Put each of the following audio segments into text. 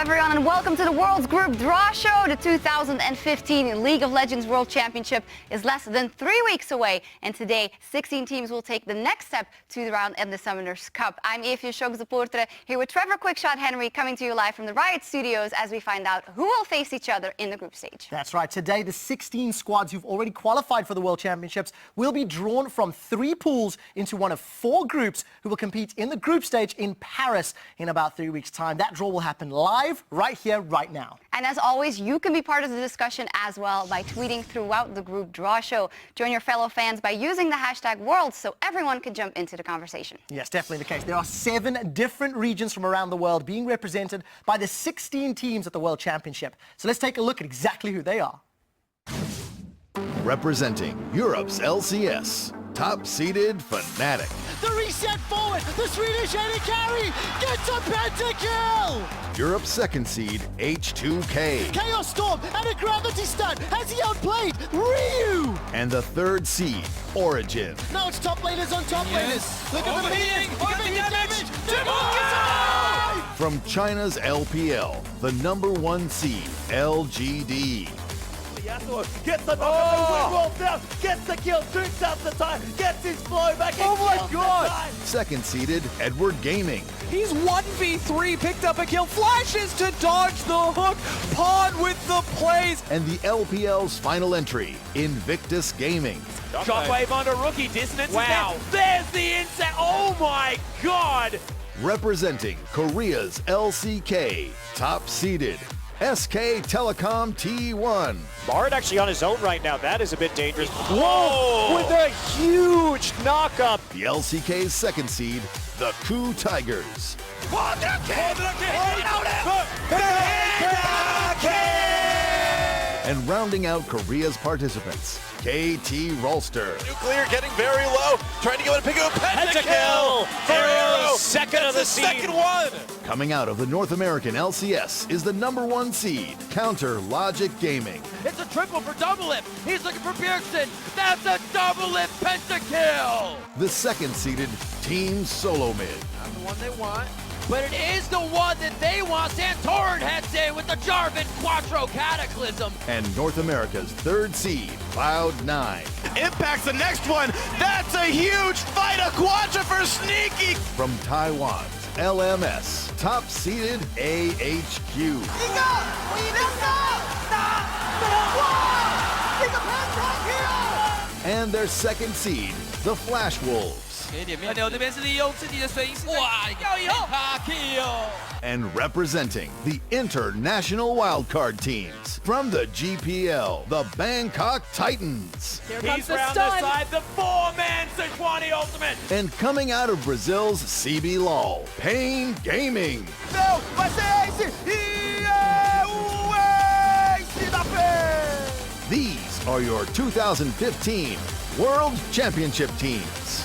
everyone, and welcome to the World's Group Draw Show. The 2015 League of Legends World Championship is less than 3 weeks away, and today 16 teams will take the next step to the round of the Summoners Cup. I'm Evie Schogzapoortre here with Trevor Quickshot Henry, coming to you live from the Riot Studios as we find out who will face each other in the group stage. That's right. Today, the 16 squads who've already qualified for the World Championships will be drawn from 3 pools into one of 4 groups who will compete in the group stage in Paris in about 3 weeks' time. That draw will happen live right here, right now. And as always, you can be part of the discussion as well by tweeting throughout the Group Draw Show. Join your fellow fans by using the hashtag World so everyone can jump into the conversation. Yes, definitely the case. There are 7 different regions from around the world being represented by the 16 teams at the World Championship. So let's take a look at exactly who they are. Representing Europe's LCS, top-seeded Fnatic. The reset forward, the Swedish AD carry gets a pentakill! Europe's second seed, H2K. Chaos Storm and a gravity stun. Has he outplayed Ryu? And the third seed, Origin. Now it's top laners on top laners. Look at the Overheating, minions. damage. From China's LPL, the #1 seed, LGD. Gets the knock, rolls down, gets the kill, shoots out the time, gets his flow back. Oh my god! Second seeded, Edward Gaming. He's 1v3, picked up a kill, flashes to dodge the hook, Pod with the plays. And the LPL's final entry, Invictus Gaming. Shockwave on a rookie, dissonance. Wow. There's the inset. Oh my god! Representing Korea's LCK, top seeded, SK Telecom T1. Bard actually on his own right now. That is a bit dangerous. Whoa! With a huge knock-up. The LCK's second seed, the Coup Tigers. And rounding out Korea's participants, KT Rolster. Nuclear getting very low, trying to go and pick up a pentakill for Arrow. Second of the seed. Second one. Coming out of the North American LCS is the #1 seed, Counter Logic Gaming. It's a triple for Double Lip. He's looking for Pearson. That's a Double Lip pentakill. The second seeded Team Solo Mid. Not the one they want, but it is the one that they want. Santorin heads in with the Jarvan Quattro Cataclysm. And North America's third seed, Cloud9. Impacts the next one. That's a huge fight. A quadra for Sneaky. From Taiwan's LMS, top seeded AHQ. And their second seed, the Flash Wolves. 牛这边是利用自己的水银，哇，要一哈 kill。 And representing the international wildcard teams from the GPL, the Bangkok Titans. He's round the side, the 4-man Sejuani ultimate. And coming out of Brazil's CB LOL, Pain Gaming. Não, vai ser Ace! E é o Ace da PEN! These are your 2015 World Championship teams.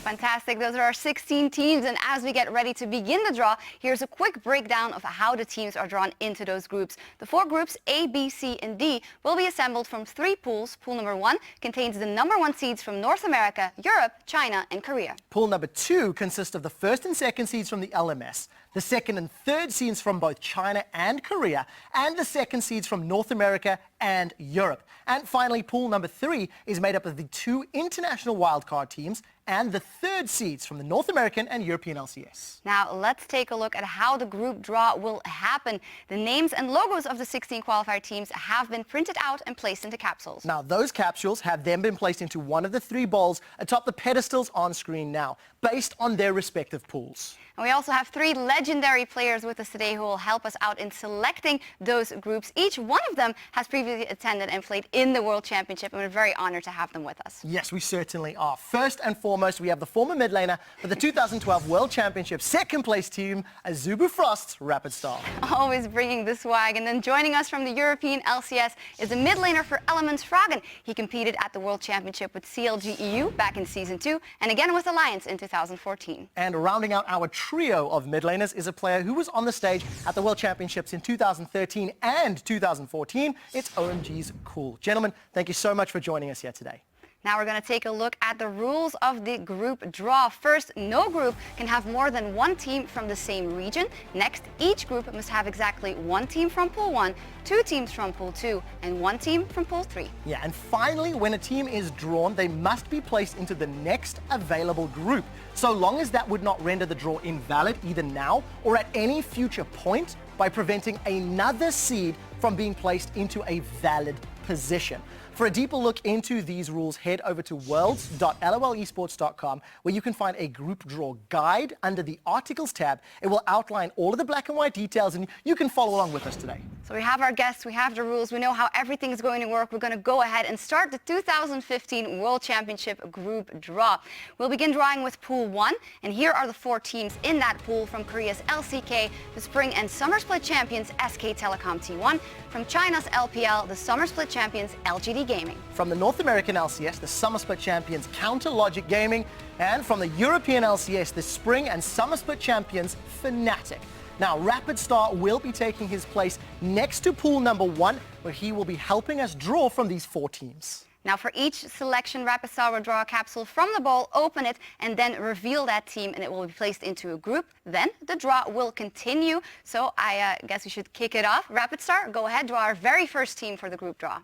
Fantastic. Those are our 16 teams, and as we get ready to begin the draw, here's a quick breakdown of how the teams are drawn into those groups. The 4 groups, A, B, C, and D, will be assembled from 3 pools. Pool number 1 contains the #1 seeds from North America, Europe, China, and Korea. Pool number 2 consists of the first and second seeds from the LMS, the second and third seeds from both China and Korea, and the second seeds from North America and Europe. And finally, pool number 3 is made up of the 2 international wildcard teams and the third seeds from the North American and European LCS. Now, let's take a look at how the group draw will happen. The names and logos of the 16 qualifier teams have been printed out and placed into capsules. Now, those capsules have then been placed into one of the 3 bowls atop the pedestals on screen now, based on their respective pools. And we also have 3 legendary players with us today who will help us out in selecting those groups. Each one of them has previously attended and played in the World Championship, and we're very honored to have them with us. Yes, we certainly are. First and foremost, we have the former mid laner for the 2012 World Championship second place team, Azubu Frost's Rapid Star. Always bringing the swag. And then joining us from the European LCS is the mid laner for Elements Fragen. He competed at the World Championship with CLG EU back in Season 2, and again with Alliance in 2014. And rounding out our trio of mid laners is a player who was on the stage at the World Championships in 2013 and 2014. It's OMG's Cool. Gentlemen, thank you so much for joining us here today. Now we're going to take a look at the rules of the group draw. First, no group can have more than one team from the same region. Next, each group must have exactly one team from Pool 1, two teams from Pool 2, and one team from Pool 3. Yeah, and finally, when a team is drawn, they must be placed into the next available group, so long as that would not render the draw invalid either now or at any future point by preventing another seed from being placed into a valid position. For a deeper look into these rules, head over to worlds.lolesports.com, where you can find a group draw guide under the Articles tab. It will outline all of the black and white details, and you can follow along with us today. So we have our guests, we have the rules, we know how everything is going to work. We're going to go ahead and start the 2015 World Championship group draw. We'll begin drawing with Pool 1, and here are the 4 teams in that pool. From Korea's LCK, the Spring and Summer Split champions SK Telecom T1. From China's LPL, the Summer Split champions LGD Gaming. From the North American LCS, the Summer Split champions Counter Logic Gaming. And from the European LCS, the Spring and Summer Split champions Fnatic. Now, Rapid Star will be taking his place next to pool number 1, where he will be helping us draw from these 4 teams. Now, for each selection, Rapid Star will draw a capsule from the bowl, open it, and then reveal that team, and it will be placed into a group. Then the draw will continue. So I guess we should kick it off. Rapid Star, go ahead, draw our very first team for the group draw.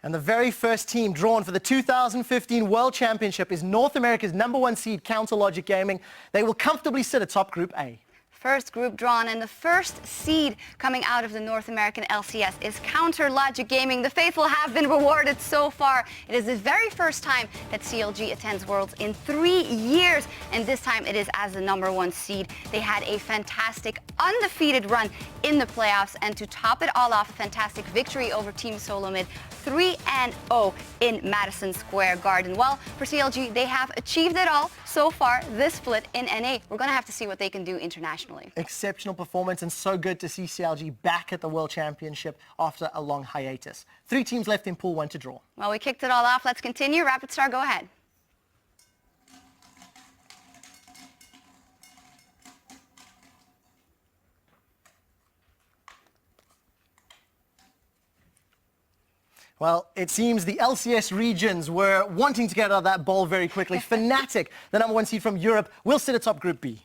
And the very first team drawn for the 2015 World Championship is North America's #1 seed, Counter Logic Gaming. They will comfortably sit atop Group A. First group drawn, and the first seed coming out of the North American LCS is Counter Logic Gaming. The faithful have been rewarded so far. It is the very first time that CLG attends Worlds in 3 years, and this time it is as the #1 seed. They had a fantastic undefeated run in the playoffs, and to top it all off, a fantastic victory over Team Solomid, 3-0 in Madison Square Garden. Well, for CLG, they have achieved it all so far this split in NA. We're going to have to see what they can do internationally. Exceptional performance, and so good to see CLG back at the World Championship after a long hiatus. 3 teams left in Pool 1 to draw. Well, we kicked it all off. Let's continue. Rapid Star, go ahead. Well, it seems the LCS regions were wanting to get out of that bowl very quickly. Fnatic, the #1 seed from Europe, will sit atop Group B.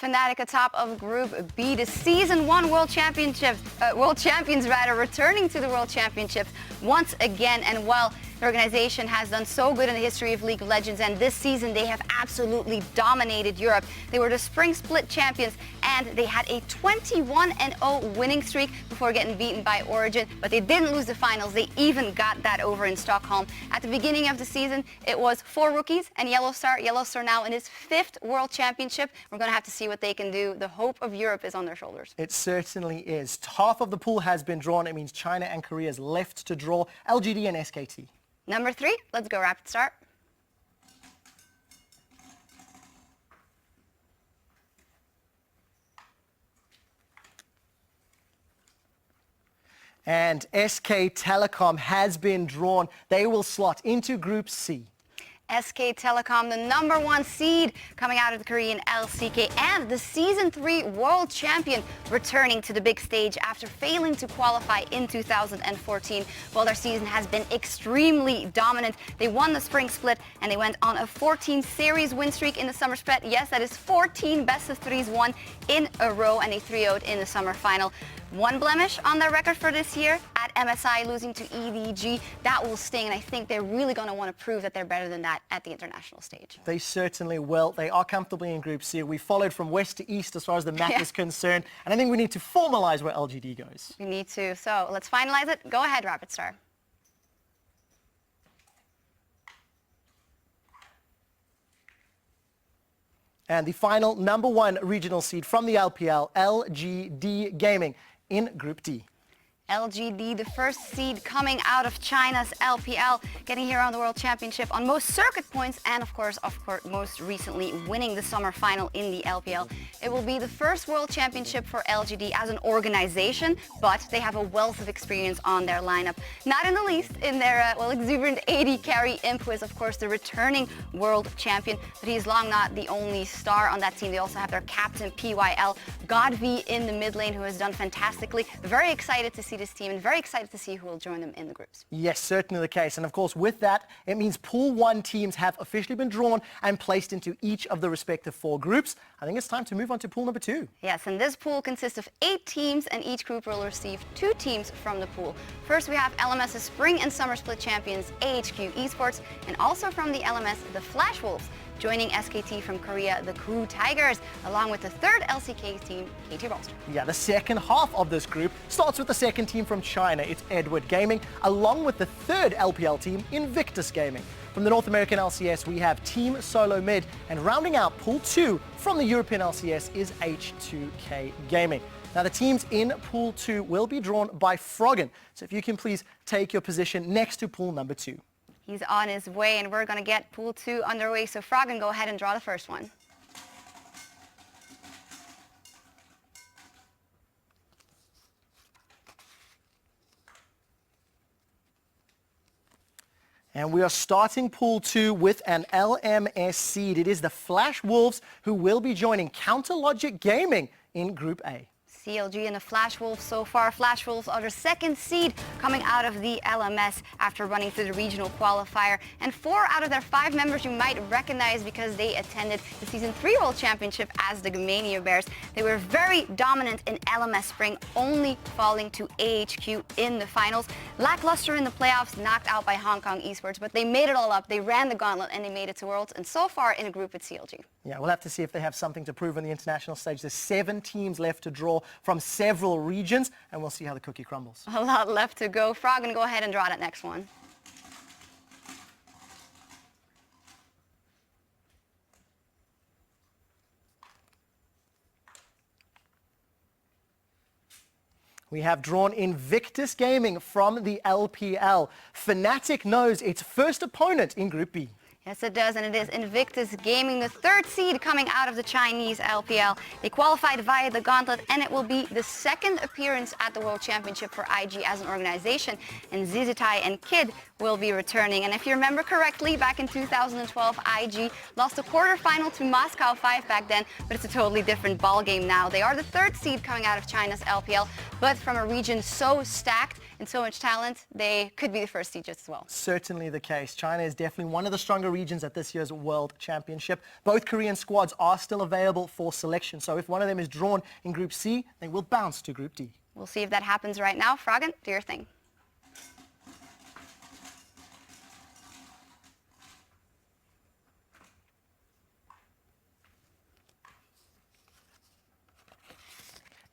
Fnatic atop of Group B, the Season 1 World Champions returning to the World Championships once again. And while the organization has done so good in the history of League of Legends, and this season they have absolutely dominated Europe. They were the Spring Split champions, and they had a 21-0 winning streak before getting beaten by Origin, but they didn't lose the finals. They even got that over in Stockholm. At the beginning of the season, it was 4 rookies and Yellowstar. Yellowstar now in his 5th World Championship. We're going to have to see what they can do. The hope of Europe is on their shoulders. It certainly is. Half of the pool has been drawn. It means China and Korea is left to draw. LGD and SKT. Number 3, let's go Rapid Start. And SK Telecom has been drawn. They will slot into Group C. SK Telecom, the #1 seed coming out of the Korean LCK, and the Season 3 World Champion returning to the big stage after failing to qualify in 2014. Well, their season has been extremely dominant. They won the Spring Split, and they went on a 14-series win streak in the Summer Split. Yes, that is 14 best-of-3s won in a row, and they 3-0'd in the Summer Final. One blemish on their record for this year at MSI, losing to EDG. That will sting, and I think they're really going to want to prove that they're better than that at the international stage. They certainly will. They are comfortably in Group C. We followed from west to east as far as the map is concerned, and I think we need to formalize where LGD goes. We need to. So let's finalize it. Go ahead, Rapid Star. And the final #1 regional seed from the LPL, LGD Gaming, in Group D. LGD, the first seed coming out of China's LPL, getting here on the World Championship on most circuit points and of course, most recently winning the summer final in the LPL. It will be the first World Championship for LGD as an organization, but they have a wealth of experience on their lineup. Not in the least in their, exuberant 80 carry Imp, who is of course the returning World Champion, but he's long not the only star on that team. They also have their captain PYL, Godv in the mid lane, who has done fantastically. Very excited to see this team and very excited to see who will join them in the groups. Yes, certainly the case. And of course, with that, it means Pool 1 teams have officially been drawn and placed into each of the respective 4 groups. I think it's time to move on to Pool number 2. Yes, and this pool consists of 8 teams, and each group will receive 2 teams from the pool. First, we have LMS's Spring and Summer Split champions, AHQ Esports, and also from the LMS, the Flash Wolves, joining SKT from Korea, the Crew Tigers, along with the third LCK team, KT Rolster. Yeah, the second half of this group starts with the second team from China. It's Edward Gaming, along with the third LPL team, Invictus Gaming. From the North American LCS, we have Team Solo Mid, and rounding out Pool 2 from the European LCS is H2K Gaming. Now, the teams in Pool 2 will be drawn by Froggen. So if you can please take your position next to Pool number 2. He's on his way, and we're going to get Pool 2 underway. So Froggen, go ahead and draw the first one. And we are starting Pool 2 with an LMS seed. It is the Flash Wolves who will be joining Counter Logic Gaming in Group A. CLG and the Flash Wolves so far. Flash Wolves are the second seed coming out of the LMS after running through the regional qualifier. And 4 out of their 5 members you might recognize because they attended the Season 3 World Championship as the Gamania Bears. They were very dominant in LMS Spring, only falling to AHQ in the finals. Lackluster in the playoffs, knocked out by Hong Kong Esports, but they made it all up. They ran the gauntlet and they made it to Worlds, and so far in a group with CLG. Yeah, we'll have to see if they have something to prove on the international stage. There's 7 teams left to draw from several regions, and we'll see how the cookie crumbles. A lot left to go. Froggen, go ahead and draw that next one. We have drawn Invictus Gaming from the LPL. Fnatic knows its first opponent in Group B. Yes, it does, and it is Invictus Gaming, the third seed coming out of the Chinese LPL. They qualified via the Gauntlet, and it will be the second appearance at the World Championship for IG as an organization. And Zizitai and Kid will be returning. And if you remember correctly, back in 2012, IG lost a quarterfinal to Moscow 5 back then, but it's a totally different ballgame now. They are the third seed coming out of China's LPL, but from a region so stacked and so much talent, they could be the first seed just as well. Certainly the case. China is definitely one of the stronger regions at this year's World Championship. Both Korean squads are still available for selection, so if one of them is drawn in Group C, they will bounce to Group D. We'll see if that happens right now. Froggen, do your thing.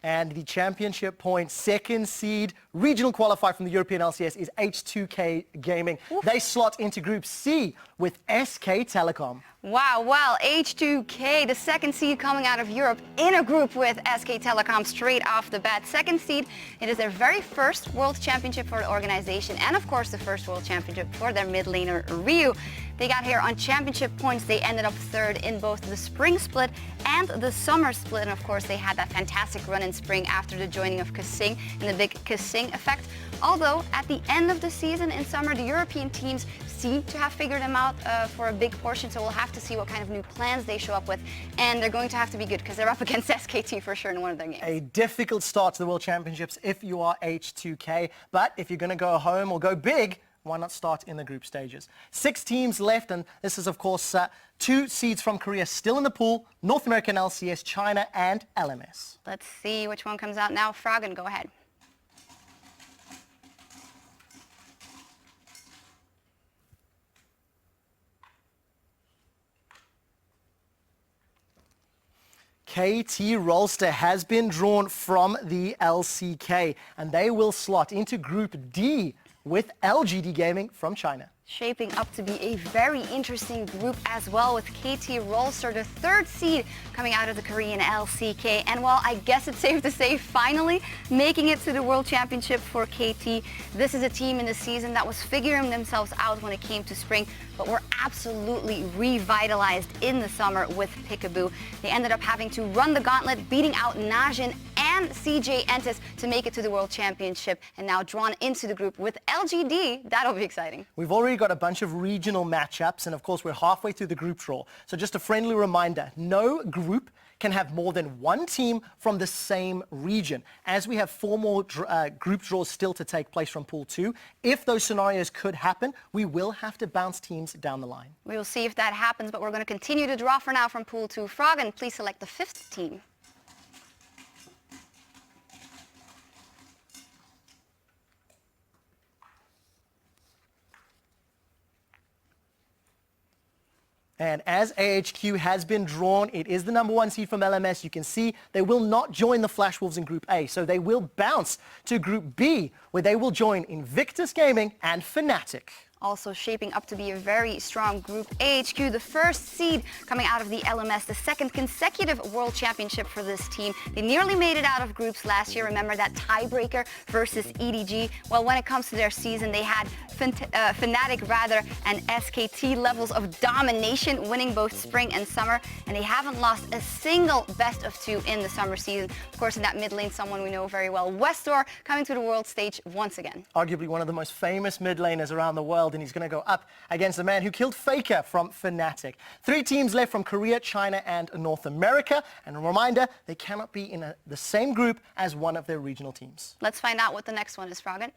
And the championship point second seed regional qualifier from the European LCS is H2K Gaming. Oof. They slot into Group C with SK Telecom. Wow, well, H2K, the second seed coming out of Europe in a group with SK Telecom straight off the bat. Second seed, it is their very first World Championship for the organization and, of course, the first World Championship for their mid laner, Ryu. They got here on championship points. They ended up third in both the spring split and the summer split. And, of course, they had that fantastic run in spring after the joining of Kasing and the big Kasing effect. Although, at the end of the season in summer, the European teams seem to have figured them out for a big portion, so we'll have to see what kind of new plans they show up with, and they're going to have to be good because they're up against SKT for sure in one of their games. A difficult start to the World Championships if you are H2K, but if you're going to go home or go big, why not start in the group stages? 6 teams left, and this is, of course, 2 seeds from Korea still in the pool, North American LCS, China, and LMS. Let's see which one comes out now. Froggen, go ahead. KT Rolster has been drawn from the LCK, and they will slot into Group D with LGD Gaming from China. Shaping up to be a very interesting group as well, with KT Rolster, the third seed coming out of the Korean LCK. And while I guess it's safe to say finally making it to the World Championship for KT, this is a team in the season that was figuring themselves out when it came to spring, but were absolutely revitalized in the summer with Peekaboo. They ended up having to run the gauntlet, beating out Najin and CJ Entis to make it to the World Championship, and now drawn into the group with LGD. That'll be exciting. We've already got a bunch of regional matchups, and of course we're halfway through the group draw. So just a friendly reminder, no group can have more than one team from the same region. As we have 4 more group draws still to take place from Pool 2, if those scenarios could happen, we will have to bounce teams down the line. We will see if that happens, but we're going to continue to draw for now from Pool 2. Froggen, please select the 5th team. And as AHQ has been drawn, it is the number 1 seed from LMS. You can see they will not join the Flash Wolves in Group A, so they will bounce to Group B, where they will join Invictus Gaming and Fnatic. Also shaping up to be a very strong group. AHQ, the first seed coming out of the LMS, the second consecutive World Championship for this team. They nearly made it out of groups last year. Remember that tiebreaker versus EDG? Well, when it comes to their season, they had Fnatic and SKT levels of domination, winning both spring and summer, and they haven't lost a single best of 2 in the summer season. Of course, in that mid lane, someone we know very well, Westor, coming to the world stage once again. Arguably one of the most famous mid laners around the world, and he's going to go up against the man who killed Faker from Fnatic. 3 teams left from Korea, China, and North America. And a reminder, they cannot be in the same group as one of their regional teams. Let's find out what the next one is, Froggen.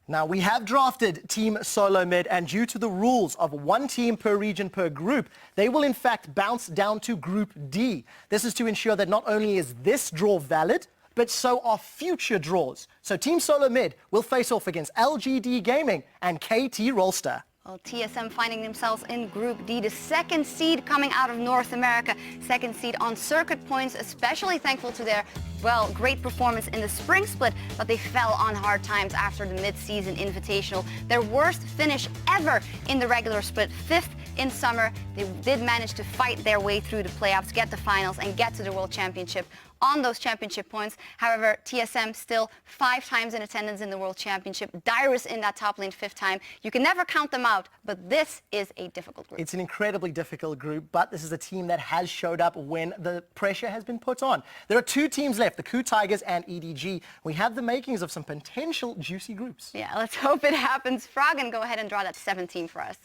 Now, we have drafted Team Solo Mid, and due to the rules of 1 team per region per group, they will in fact bounce down to Group D. This is to ensure that not only is this draw valid, but so are future draws. So Team Solo Mid will face off against LGD Gaming and KT Rolster. Well, TSM finding themselves in Group D, the second seed coming out of North America, second seed on circuit points, especially thankful to their, well, great performance in the spring split, but they fell on hard times after the mid-season invitational. Their worst finish ever in the regular split, 5th in summer. They did manage to fight their way through the playoffs, get the finals, and get to the World Championship on those championship points. However, TSM still 5 times in attendance in the World Championship. Dyrus in that top lane 5th time. You can never count them out, but this is a difficult group. It's an incredibly difficult group, but this is a team that has showed up when the pressure has been put on. There are 2 teams left, the Coup Tigers and EDG. We have the makings of some potential juicy groups. Yeah, let's hope it happens. Froggen, go ahead and draw that 7th team for us.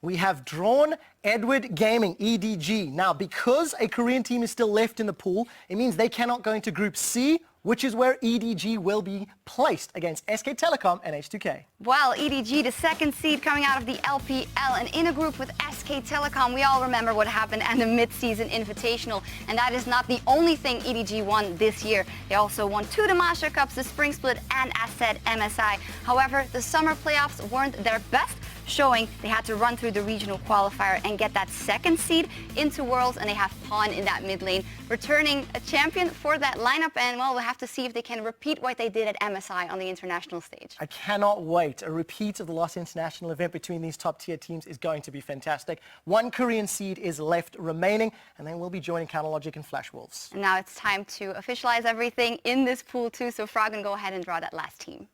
We have drawn Edward Gaming, EDG. Now, because a Korean team is still left in the pool, it means they cannot go into Group C, which is where EDG will be placed against SK Telecom and H2K. Well, EDG, the second seed coming out of the LPL, and in a group with SK Telecom. We all remember what happened at the mid-season invitational, and that is not the only thing EDG won this year. They also won 2 Damasha Cups, the Spring Split, and as said, MSI. However, the summer playoffs weren't their best, showing they had to run through the regional qualifier and get that second seed into Worlds, and they have Pawn in that mid lane, returning a champion for that lineup, and well, we'll have to see if they can repeat what they did at MSI on the international stage. I cannot wait. A repeat of the last international event between these top tier teams is going to be fantastic. 1 Korean seed is left remaining, and then we'll be joining Counterlogic and Flash Wolves. And now it's time to officialize everything in this pool too, so Froggen, go ahead and draw that last team.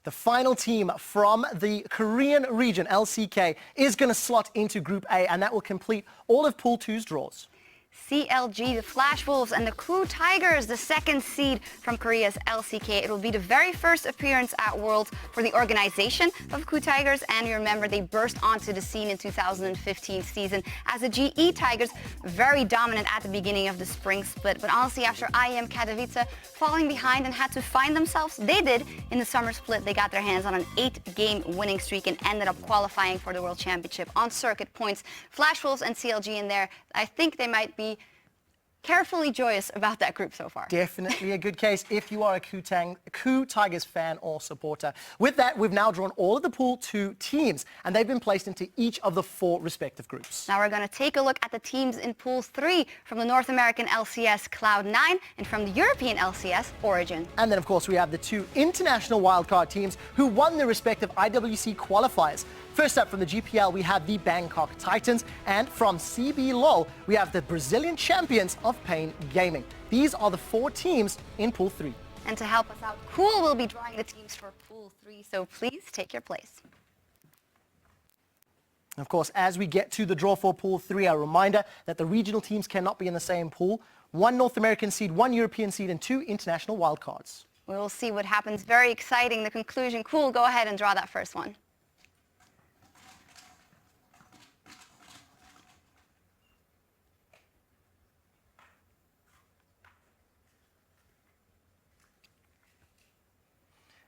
The final team from the Korean region, LCK, is going to slot into Group A, and that will complete all of Pool 2's draws. CLG, the Flash Wolves, and the Crew Tigers, the second seed from Korea's LCK. It will be the very first appearance at Worlds for the organization of Crew Tigers, and you remember they burst onto the scene in 2015 season as the GE Tigers, very dominant at the beginning of the spring split. But honestly, after IEM Katowice falling behind and had to find themselves, they did in the summer split. They got their hands on an 8-game winning streak and ended up qualifying for the World Championship on circuit points. Flash Wolves and CLG in there, I think they might be carefully joyous about that group so far. Definitely a good case if you are a Crew Tigers fan or supporter. With that, we've now drawn all of the Pool 2 teams, and they've been placed into each of the 4 respective groups. Now we're going to take a look at the teams in Pool 3 from the North American LCS Cloud9 and from the European LCS Origin. And then, of course, we have the 2 international wildcard teams who won their respective IWC qualifiers. First up from the GPL, we have the Bangkok Titans, and from CB LoL, we have the Brazilian champions of Pain Gaming. These are the 4 teams in Pool 3. And to help us out, Cool will be drawing the teams for Pool 3, so please take your place. Of course, as we get to the draw for Pool 3, a reminder that the regional teams cannot be in the same pool. 1 North American seed, 1 European seed, and 2 international wildcards. We will see what happens. Very exciting, the conclusion. Cool, go ahead and draw that first one.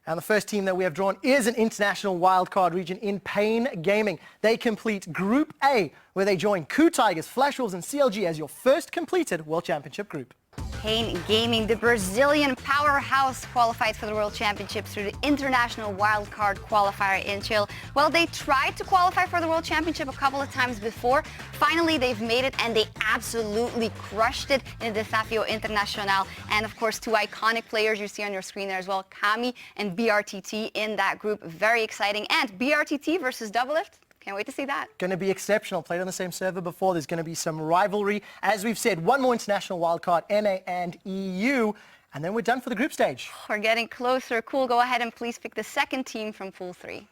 And the first team that we have drawn is an international wildcard region in Pain Gaming. They complete Group A, where they join Crew Tigers, Flash Wolves, and CLG as your first completed World Championship group. Pain Gaming, the Brazilian powerhouse, qualified for the World Championship through the International Wildcard Qualifier in Chile. Well, they tried to qualify for the World Championship a couple of times before. Finally, they've made it, and they absolutely crushed it in the Desafio Internacional. And of course, 2 iconic players you see on your screen there as well, Kami and BRTT in that group. Very exciting. And BRTT versus Doublelift. Can't wait to see that. Going to be exceptional. Played on the same server before. There's going to be some rivalry. As we've said, 1 more international wildcard, NA and EU. And then we're done for the group stage. We're getting closer. Cool, go ahead and please pick the second team from Pool 3.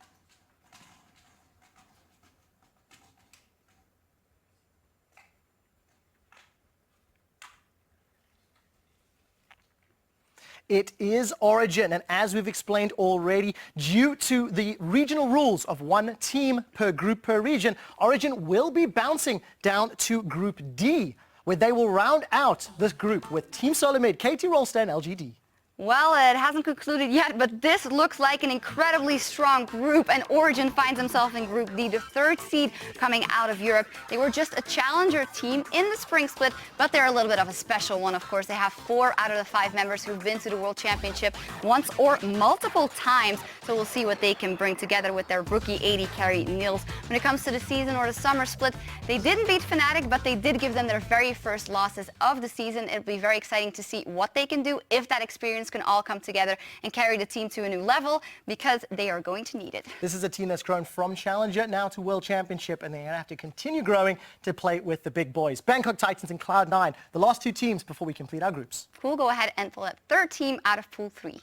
It is Origin, and as we've explained already, due to the regional rules of 1 team per group per region, Origin will be bouncing down to Group D, where they will round out this group with Team Solomid, KT Rolster, and LGD. Well, it hasn't concluded yet, but this looks like an incredibly strong group, and Origin finds himself in Group D, the 3rd seed coming out of Europe. They were just a challenger team in the spring split, but they're a little bit of a special one, of course. They have 4 out of the 5 members who've been to the World Championship once or multiple times, so we'll see what they can bring together with their rookie 80 carry Nils. When it comes to the season or the summer split, they didn't beat Fnatic, but they did give them their very first losses of the season. It'll be very exciting to see what they can do if that experience can all come together and carry the team to a new level, because they are going to need it. This is a team that's grown from Challenger now to World Championship, and they're going to have to continue growing to play with the big boys. Bangkok Titans and Cloud9, the last 2 teams before we complete our groups. Cool, go ahead and pull that 3rd team out of Pool 3.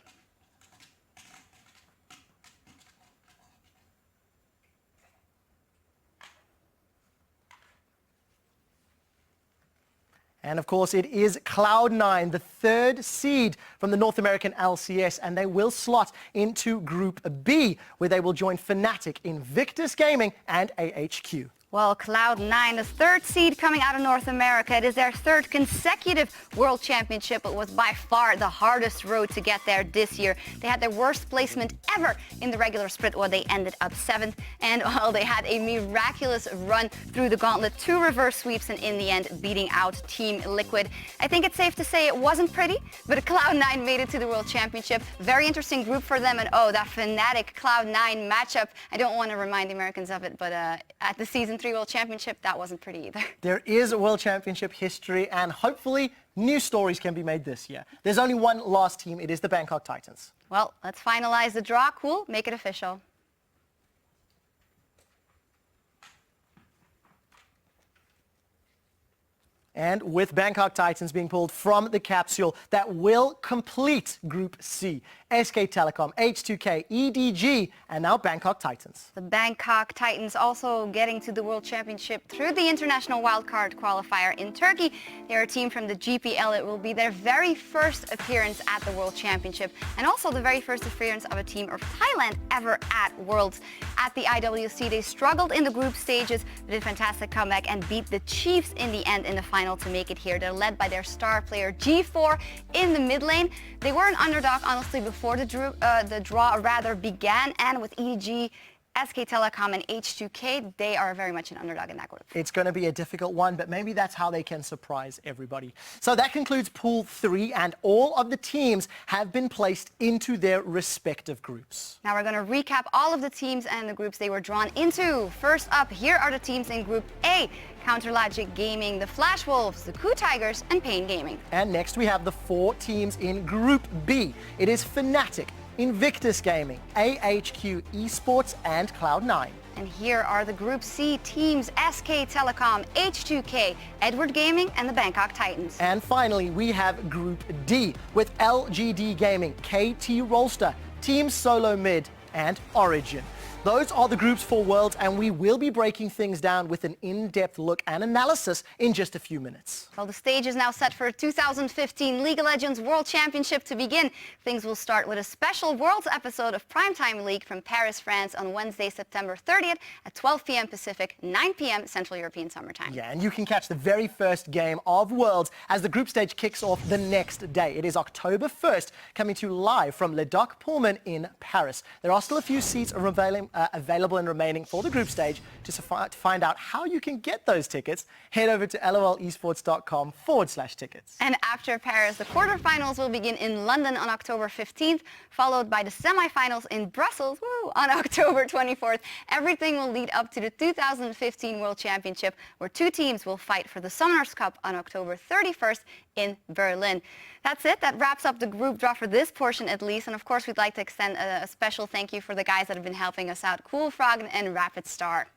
And of course, it is Cloud9, the 3rd seed from the North American LCS, and they will slot into Group B, where they will join Fnatic, Invictus Gaming, and AHQ. Well, Cloud9, the 3rd seed coming out of North America. It is their 3rd consecutive World Championship. It was by far the hardest road to get there this year. They had their worst placement ever in the regular split, where they ended up 7th. And well, they had a miraculous run through the gauntlet, 2 reverse sweeps, and in the end, beating out Team Liquid. I think it's safe to say it wasn't pretty, but Cloud9 made it to the World Championship. Very interesting group for them. And oh, that Fnatic Cloud9 matchup. I don't want to remind the Americans of it, but at the Season 3 World Championship, that wasn't pretty either. There is a World Championship history, and hopefully new stories can be made this year. There's only 1 last team. It is the Bangkok Titans. Well, let's finalize the draw. Cool, make it official. And with Bangkok Titans being pulled from the capsule that will complete Group C, SK Telecom, H2K, EDG, and now Bangkok Titans. The Bangkok Titans also getting to the World Championship through the International Wildcard Qualifier in Turkey. They're a team from the GPL. It will be their very first appearance at the World Championship and also the very first appearance of a team from Thailand ever at Worlds. At the IWC, they struggled in the group stages, but did a fantastic comeback and beat the Chiefs in the end in the final to make it here. They're led by their star player G4 in the mid lane. They were an underdog, honestly, before the draw began, and with EDG, SK Telecom and H2K, they are very much an underdog in that group. It's going to be a difficult one, but maybe that's how they can surprise everybody. So that concludes Pool 3, and all of the teams have been placed into their respective groups. Now we're going to recap all of the teams and the groups they were drawn into. First up, here are the teams in Group A. Counterlogic Gaming, the Flash Wolves, the Coup Tigers, and Pain Gaming. And next we have the 4 teams in Group B. It is Fnatic, Invictus Gaming, AHQ Esports, and Cloud9. And here are the Group C teams: SK Telecom, H2K, Edward Gaming, and the Bangkok Titans. And finally, we have Group D with LGD Gaming, KT Rolster, Team Solo Mid, and Origin. Those are the groups for Worlds, and we will be breaking things down with an in-depth look and analysis in just a few minutes. Well, the stage is now set for 2015 League of Legends World Championship to begin. Things will start with a special Worlds episode of Primetime League from Paris, France on Wednesday, September 30th at 12 p.m. Pacific, 9 p.m. Central European Summer Time. Yeah, and you can catch the very first game of Worlds as the group stage kicks off the next day. It is October 1st, coming to you live from Le Doc Pullman in Paris. There are still a few seats available and remaining for the group stage. To find out how you can get those tickets, head over to lolesports.com/tickets. And after Paris, the quarterfinals will begin in London on October 15th, followed by the semifinals in Brussels on October 24th. Everything will lead up to the 2015 World Championship, where 2 teams will fight for the Summoners Cup on October 31st in Berlin. That's it. That wraps up the group draw for this portion, at least. And of course, we'd like to extend a special thank you for the guys that have been helping us out, Cool Frog and Rapid Star.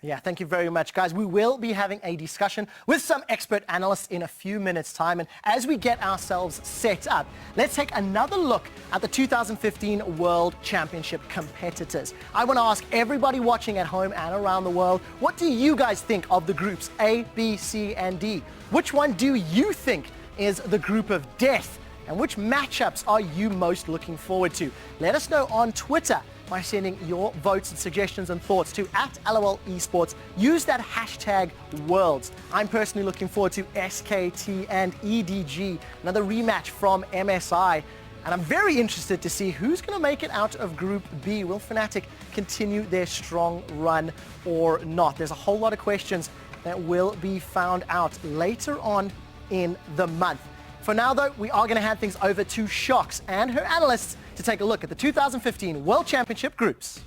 Yeah, thank you very much, guys. We will be having a discussion with some expert analysts in a few minutes' time. And as we get ourselves set up, let's take another look at the 2015 World Championship competitors. I want to ask everybody watching at home and around the world, what do you guys think of the groups A, B, C, and D? Which one do you think is the group of death? And which matchups are you most looking forward to? Let us know on Twitter by sending your votes and suggestions and thoughts to @LOL Esports. Use that hashtag Worlds. I'm personally looking forward to SKT and EDG, another rematch from MSI. And I'm very interested to see who's going to make it out of Group B. Will Fnatic continue their strong run or not? There's a whole lot of questions that will be found out later on in the month. For now, though, we are going to hand things over to Shox and her analysts to take a look at the 2015 World Championship groups.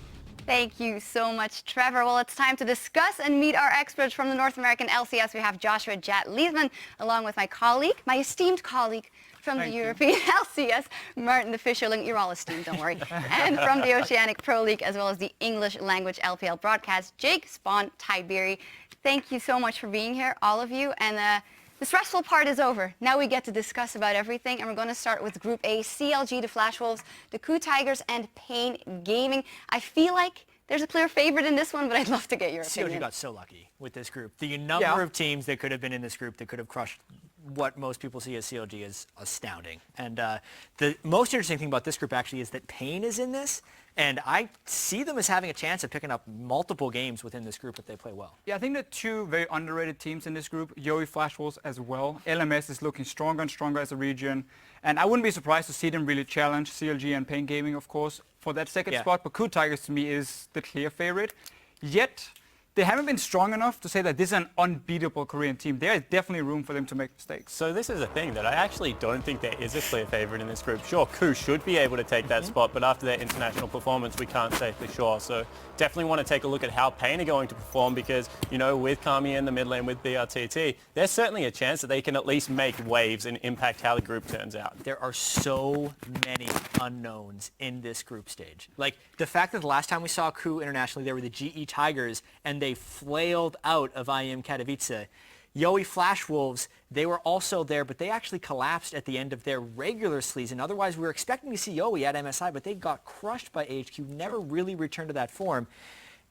Thank you so much, Trevor. Well, it's time to discuss and meet our experts from the North American LCS. We have Joshua Jat Leesman, along with my colleague, my esteemed colleague from the European LCS, Martin the Fisherling. You're all esteemed, don't worry. And from the Oceanic Pro League, as well as the English language LPL broadcast, Jake Spawn Tiberi. Thank you so much for being here, all of you. And the stressful part is over. Now we get to discuss about everything, and we're going to start with Group A, CLG, the Flash Wolves, the Coup Tigers, and Pain Gaming. I feel like there's a clear favorite in this one, but I'd love to get your opinion. CLG got so lucky with this group. The number of teams that could have been in this group that could have crushed what most people see as CLG is astounding. And the most interesting thing about this group actually is that Pain is in this, and I see them as having a chance of picking up multiple games within this group if they play well. Yeah, I think there are 2 very underrated teams in this group, Yowie Flash Wolves as well. LMS is looking stronger and stronger as a region, and I wouldn't be surprised to see them really challenge CLG and Pain Gaming, of course, for that second spot. But Coup Tigers, to me, is the clear favorite. Yet, they haven't been strong enough to say that this is an unbeatable Korean team. There is definitely room for them to make mistakes. So this is a thing that I actually don't think there is a clear favorite in this group. Sure, Coup should be able to take that spot, but after their international performance, we can't say for sure. So definitely want to take a look at how Pain are going to perform because, you know, with Kami in the mid lane with BRTT, there's certainly a chance that they can at least make waves and impact how the group turns out. There are so many unknowns in this group stage. Like the fact that the last time we saw Coup internationally, they were the GE Tigers, and they flailed out of IEM Katowice. Yowie Flash Wolves, they were also there, but they actually collapsed at the end of their regular season. Otherwise, we were expecting to see Yowie at MSI, but they got crushed by HQ, never really returned to that form.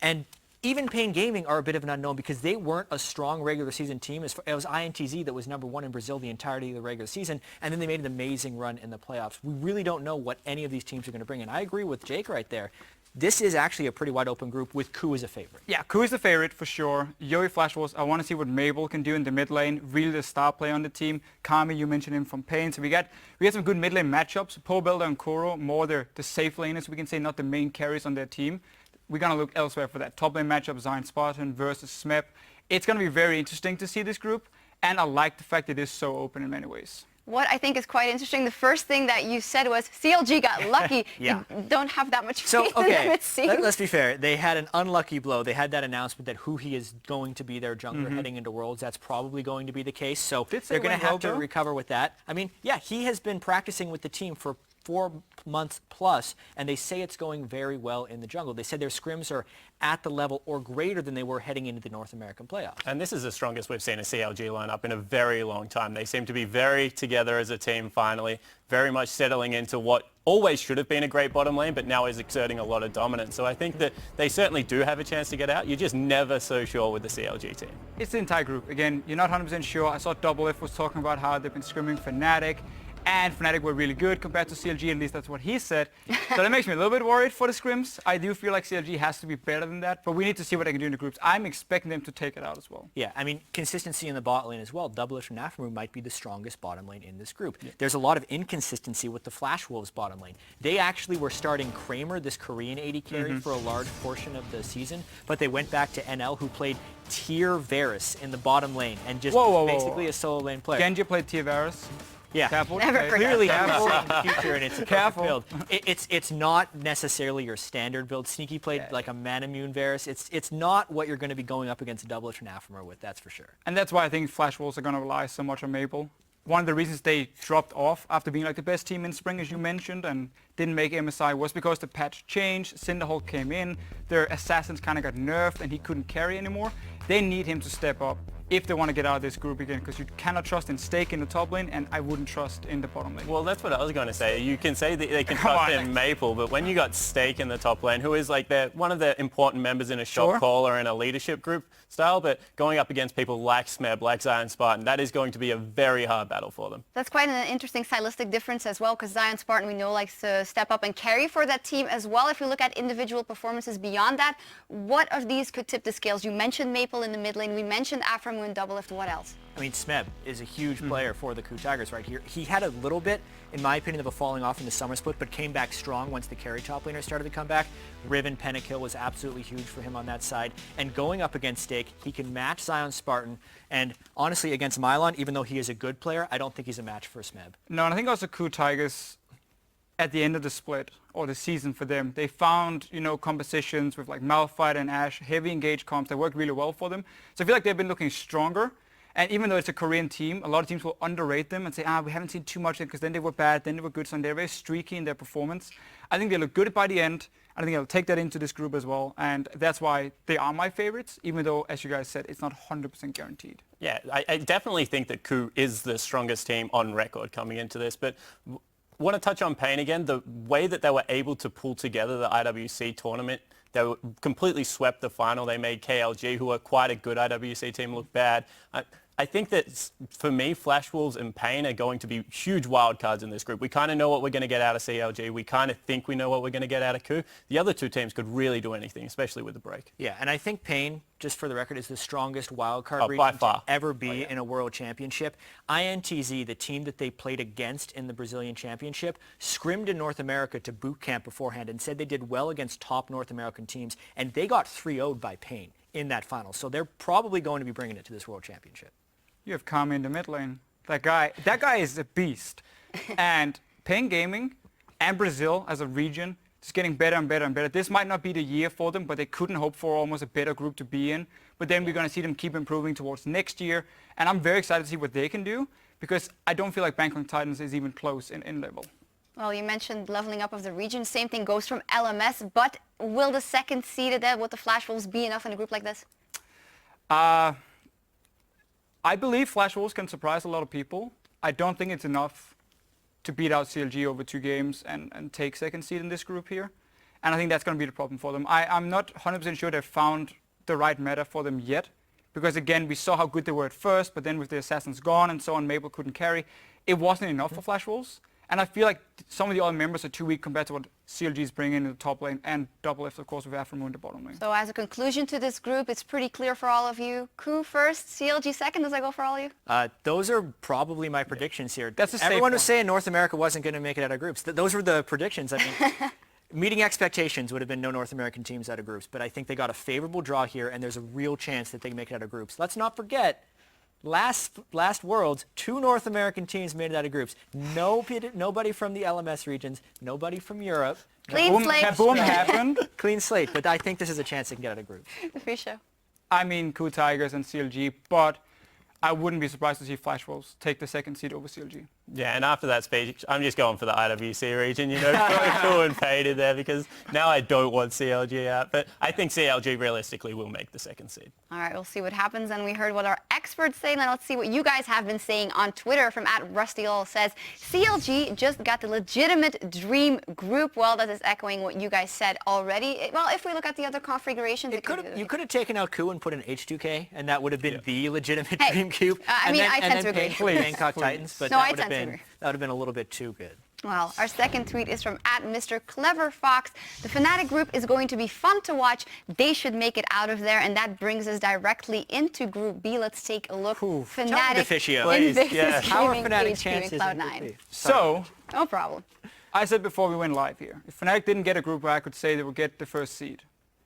And even Pain Gaming are a bit of an unknown because they weren't a strong regular season team. It was INTZ that was #1 in Brazil the entirety of the regular season, and then they made an amazing run in the playoffs. We really don't know what any of these teams are going to bring, and I agree with Jake right there. This is actually a pretty wide open group with Ku as a favorite. Yeah, Ku is the favorite for sure. Yowie Flash Wolves, I want to see what Mabel can do in the mid lane. Really the star player on the team. Kami, you mentioned him from Pain. So we got some good mid lane matchups. Poe Builder and Kuro, more the safe laners, we can say, not the main carries on their team. We're going to look elsewhere for that top lane matchup, Zion Spartan versus Smeb. It's going to be very interesting to see this group, and I like the fact it is so open in many ways. What I think is quite interesting, the first thing that you said was CLG got lucky. Yeah. You don't have that much So, faith in them, it seems. let's be fair. They had an unlucky blow. They had that announcement that Huhi is going to be their jungler heading into Worlds. That's probably going to be the case. So they're going to have to recover with that. I mean, yeah, he has been practicing with the team for 4 months plus, and they say it's going very well in the jungle. They said their scrims are at the level or greater than they were heading into the North American playoffs. And this is the strongest we've seen a CLG lineup in a very long time. They seem to be very together as a team finally, very much settling into what always should have been a great bottom lane, but now is exerting a lot of dominance. So I think that they certainly do have a chance to get out. You're just never so sure with the CLG team. It's the entire group. Again, you're not 100% sure. I saw Double F was talking about how they've been scrimming Fnatic, and Fnatic were really good compared to CLG, at least that's what he said. So that makes me a little bit worried for the scrims. I do feel like CLG has to be better than that, but we need to see what they can do in the groups. I'm expecting them to take it out as well. Yeah, I mean, consistency in the bot lane as well. Doublelish from Nafamu might be the strongest bottom lane in this group. Yeah. There's a lot of inconsistency with the Flash Wolves bottom lane. They actually were starting Kramer, this Korean AD carry, for a large portion of the season, but they went back to NL, who played Tyr Varus in the bottom lane and just basically a solo lane player. Genji played Tyr Varus. Yeah, careful. Clearly careful future, and it's a careful build. It's not necessarily your standard build. Sneaky played like a Manamune Varus. It's not what you're going to be going up against a Doublelish and Aframer with, that's for sure. And that's why I think Flash Wolves are going to rely so much on Maple. One of the reasons they dropped off after being like the best team in spring, as you mentioned, and didn't make MSI was because the patch changed, Cinderhulk came in, their assassins kind of got nerfed, and he couldn't carry anymore. They need him to step up if they want to get out of this group again, because you cannot trust in Stake in the top lane, and I wouldn't trust in the bottom lane. Well, that's what I was going to say. You can say that they can trust in Maple, but when you got Stake in the top lane, who is like one of the important members in a shot call or in a leadership group style, but going up against people like Smeb, like Zion Spartan, that is going to be a very hard battle for them. That's quite an interesting stylistic difference as well, because Zion Spartan, we know, likes to step up and carry for that team as well. If we look at individual performances beyond that, what of these could tip the scales? You mentioned Maple in the mid lane. We mentioned Aframoon, Doublelift. What else? I mean, Smeb is a huge player for the Ku Tigers right here. He had a little bit, in my opinion, of a falling off in the summer split, but came back strong once the carry top laner started to come back. Riven Pentakill was absolutely huge for him on that side. And going up against Stake, he can match Zion Spartan. And honestly, against Mylon, even though he is a good player, I don't think he's a match for Smeb. No, and I think also Ku Tigers, at the end of the split, or the season for them, they found, compositions with like Malphite and Ashe, heavy engaged comps that worked really well for them. So I feel like they've been looking stronger. And even though it's a Korean team, a lot of teams will underrate them and say, we haven't seen too much because then they were bad, then they were good, so they're very streaky in their performance. I think they look good by the end. I think they'll take that into this group as well. And that's why they are my favorites, even though, as you guys said, it's not 100% guaranteed. Yeah, I definitely think that Ku is the strongest team on record coming into this. But want to touch on Pain again. The way that they were able to pull together the IWC tournament, they completely swept the final. They made KLG, who are quite a good IWC team, look bad. I think that, for me, Flash Wolves and Pain are going to be huge wildcards in this group. We kind of know what we're going to get out of CLG. We kind of think we know what we're going to get out of Ku. The other two teams could really do anything, especially with the break. Yeah, and I think Pain, just for the record, is the strongest wildcard region by far to ever be in a world championship. INTZ, the team that they played against in the Brazilian championship, scrimmed in North America to boot camp beforehand and said they did well against top North American teams, and they got 3-0'd by Pain in that final. So they're probably going to be bringing it to this world championship. You have Kami in the mid lane. That guy is a beast. And Pain Gaming and Brazil as a region is getting better and better and better. This might not be the year for them, but they couldn't hope for almost a better group to be in. But then we're going to see them keep improving towards next year. And I'm very excited to see what they can do, because I don't feel like Bangkok Titans is even close in level. Well, you mentioned leveling up of the region. Same thing goes from LMS. But will the second seeded, would the Flash Wolves be enough in a group like this? I believe Flash Wolves can surprise a lot of people. I don't think it's enough to beat out CLG over 2 games and take second seed in this group here. And I think that's going to be the problem for them. I'm not 100% sure they've found the right meta for them yet. Because again, we saw how good they were at first, but then with the Assassins gone and so on, Mabel couldn't carry. It wasn't enough for Flash Wolves. And I feel like some of the other members are too weak compared to what CLG is bringing in the top lane, and double F, of course, with Aframu in the bottom lane. So as a conclusion to this group, it's pretty clear for all of you. Ku first, CLG second. Does that go for all of you? Those are probably my predictions here. That's a safe Everyone one. was saying North America wasn't going to make it out of groups. Those were the predictions. I mean, meeting expectations would have been no North American teams out of groups, but I think they got a favorable draw here, and there's a real chance that they can make it out of groups. Let's not forget, last Worlds, 2 North American teams made it out of groups. Nobody from the LMS regions, nobody from Europe. Clean slate. Kaboom happened. Clean slate, but I think this is a chance they can get out of groups. The free show. I mean, Ku Tigers and CLG, but I wouldn't be surprised to see Flash Wolves take the second seed over CLG. Yeah, and after that speech, I'm just going for the IWC region, you know, Cool and Faded there, because now I don't want CLG out. But I think CLG realistically will make the second seed. All right, we'll see what happens. And we heard what our experts say. Now let's see what you guys have been saying on Twitter. From @RustyLol says, CLG just got the legitimate dream group. Well, that is echoing what you guys said already. Well, if we look at the other configurations, You could have taken out Ku and put an H2K, and that would have been the legitimate dream cube. I mean, I tend to agree. Bangkok Titans, but No, I that would have tend to agree. been a little bit too good. Well, our second tweet is from @Mr. Clever Fox. The Fnatic group is going to be fun to watch. They should make it out of there, and that brings us directly into Group B. Let's take a look. Fnatic, Officio. Invictus Yeah. How are Gaming, Fnatic HQ, chances and in Cloud9. Group B? So, No problem. I said before we went live here, if Fnatic didn't get a group where I could say they would get the first seed,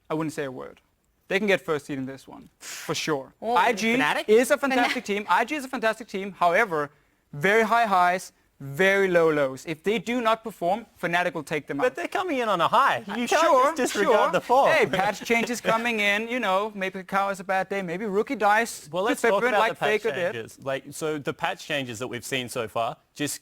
I wouldn't say a word. They can get first seed in this one, for sure. IG Fnatic? is a fantastic team. IG is a fantastic team. However, very high highs, very low lows. If they do not perform, Fnatic will take them out. But they're coming in on a high. You can't Sure, just disregard the fall. Hey, patch changes coming in, you know, maybe Kakao has a bad day, maybe Rookie dies. Well, to let's talk Pippin about like the patch Faker did. changes. So the patch changes that we've seen so far just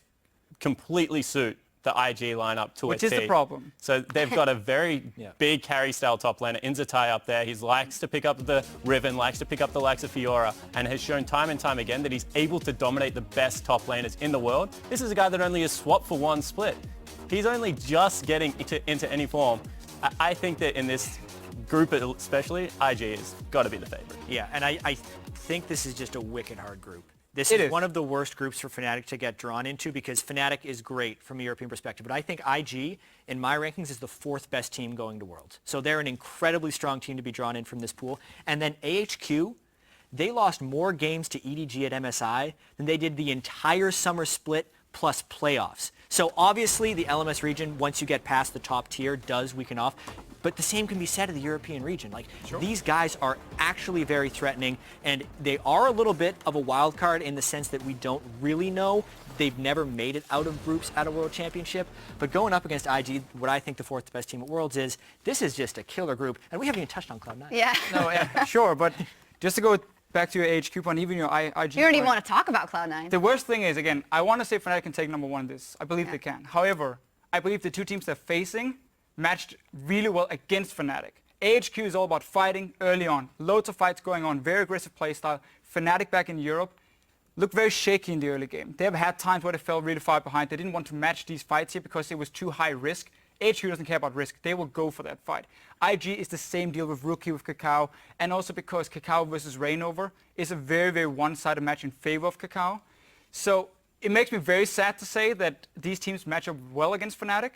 completely suit the IG lineup to Which a is the T. problem. So they've got a very big carry style top laner, Inzatai up there. He likes to pick up the Riven, likes to pick up the likes of Fiora, and has shown time and time again that he's able to dominate the best top laners in the world. This is a guy that only has swapped for 1 split. He's only just getting into any form. I think that in this group especially, IG has got to be the favorite. Yeah, and I think this is just a wicked hard group. This It is is. one of the worst groups for Fnatic to get drawn into, because Fnatic is great from a European perspective. But I think IG, in my rankings, is the 4th best team going to Worlds. So they're an incredibly strong team to be drawn in from this pool. And then AHQ, they lost more games to EDG at MSI than they did the entire summer split plus playoffs. So obviously the LMS region, once you get past the top tier, does weaken off. But the same can be said of the European region. Like, these guys are actually very threatening, and they are a little bit of a wild card in the sense that we don't really know. They've never made it out of groups at a World Championship. But going up against IG, what I think the 4th best team at Worlds is, this is just a killer group. And we haven't even touched on Cloud9. Yeah. No, yeah, sure, but just to go back to your HQ point, even your IG You don't even point, want to talk about Cloud9. the worst thing is, again, I want to say Fnatic can take number 1 in this. I believe they can. However, I believe the 2 teams they're facing matched really well against Fnatic. AHQ is all about fighting early on. Loads of fights going on, very aggressive playstyle. Fnatic back in Europe looked very shaky in the early game. They have had times where they fell really far behind. They didn't want to match these fights here because it was too high risk. HQ doesn't care about risk. They will go for that fight. IG is the same deal with Rookie, with Kakao, and also because Kakao versus Reignover is a very, very one-sided match in favor of Kakao. So it makes me very sad to say that these teams match up well against Fnatic,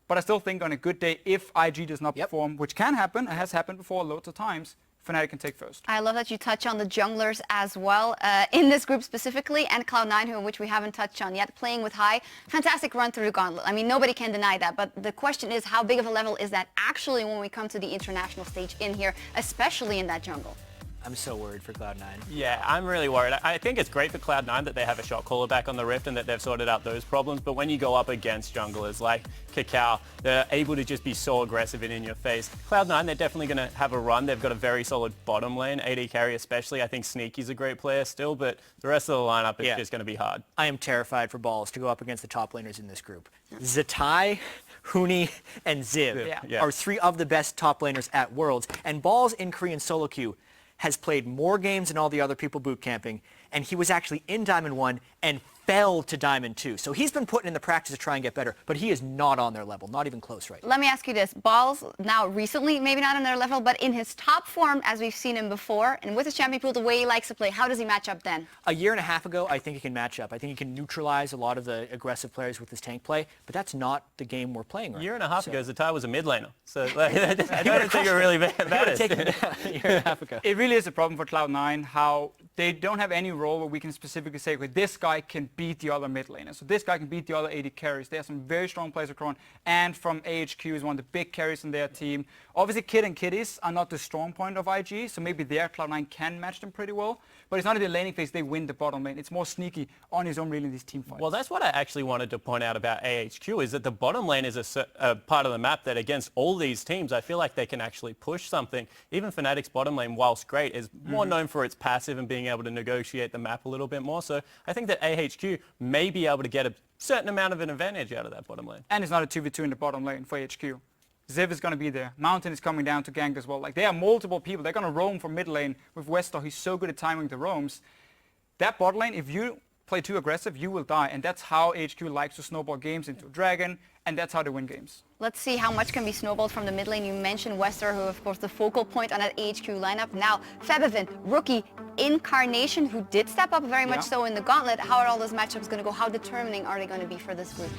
but I still think on a good day, if IG does not perform, which can happen, it has happened before loads of times, Fnatic can take first. I love that you touch on the junglers as well, in this group specifically, and Cloud9, which we haven't touched on yet, playing with high. Fantastic run through the gauntlet. I mean, nobody can deny that, but the question is, how big of a level is that actually when we come to the international stage in here, especially in that jungle? I'm so worried for Cloud9. Yeah, I'm really worried. I think it's great for Cloud9 that they have a shot caller back on the Rift and that they've sorted out those problems. But when you go up against junglers like Kakao, they're able to just be so aggressive and in your face. Cloud9, they're definitely going to have a run. They've got a very solid bottom lane, AD carry especially. I think Sneaky's a great player still, but the rest of the lineup is just going to be hard. I am terrified for Balls to go up against the top laners in this group. Zatai, Huni, and Ziv are 3 of the best top laners at Worlds. And Balls in Korean solo queue has played more games than all the other people boot camping, and he was actually in Diamond 1 and fell to Diamond 2. So he's been putting in the practice to try and get better, but he is not on their level, not even close right now. Let me ask you this. Ball's now recently, maybe not on their level, but in his top form as we've seen him before, and with his champion pool, the way he likes to play, how does he match up then? A year and a half ago, I think he can match up. I think he can neutralize a lot of the aggressive players with his tank play, but that's not the game we're playing right A year and a now. half ago, Zatai was a mid laner. So like, I don't think it really matters. A year and a half ago. It really is a problem for Cloud9 how they don't have any role where we can specifically say, okay, this guy can beat the other mid laner. So this guy can beat the other 80 carries. They have some very strong players across, and from AHQ is one of the big carries in their team. Obviously, Kid and Kitties are not the strong point of IG, so maybe there Cloud9 can match them pretty well. But it's not in the laning phase they win the bottom lane. It's more sneaky on his own really in these team fights. Well, that's what I actually wanted to point out about AHQ is that the bottom lane is a part of the map that against all these teams, I feel like they can actually push something. Even Fnatic's bottom lane, whilst great, is more known for its passive and being able to negotiate the map a little bit more. So I think that AHQ may be able to get a certain amount of an advantage out of that bottom lane. And it's not a 2v2 in the bottom lane for HQ. Ziv is going to be there. Mountain is coming down to gank as well. Like, there are multiple people. They're going to roam from mid lane with Westor. He's so good at timing the roams. That bot lane, if you play too aggressive, you will die. And that's how HQ likes to snowball games into Dragon, and that's how they win games. Let's see how much can be snowballed from the mid lane. You mentioned Wester, who of course the focal point on that HQ lineup. Now, Febivin, rookie, Incarnation, who did step up very much so in the gauntlet. How are all those matchups going to go? How determining are they going to be for this group?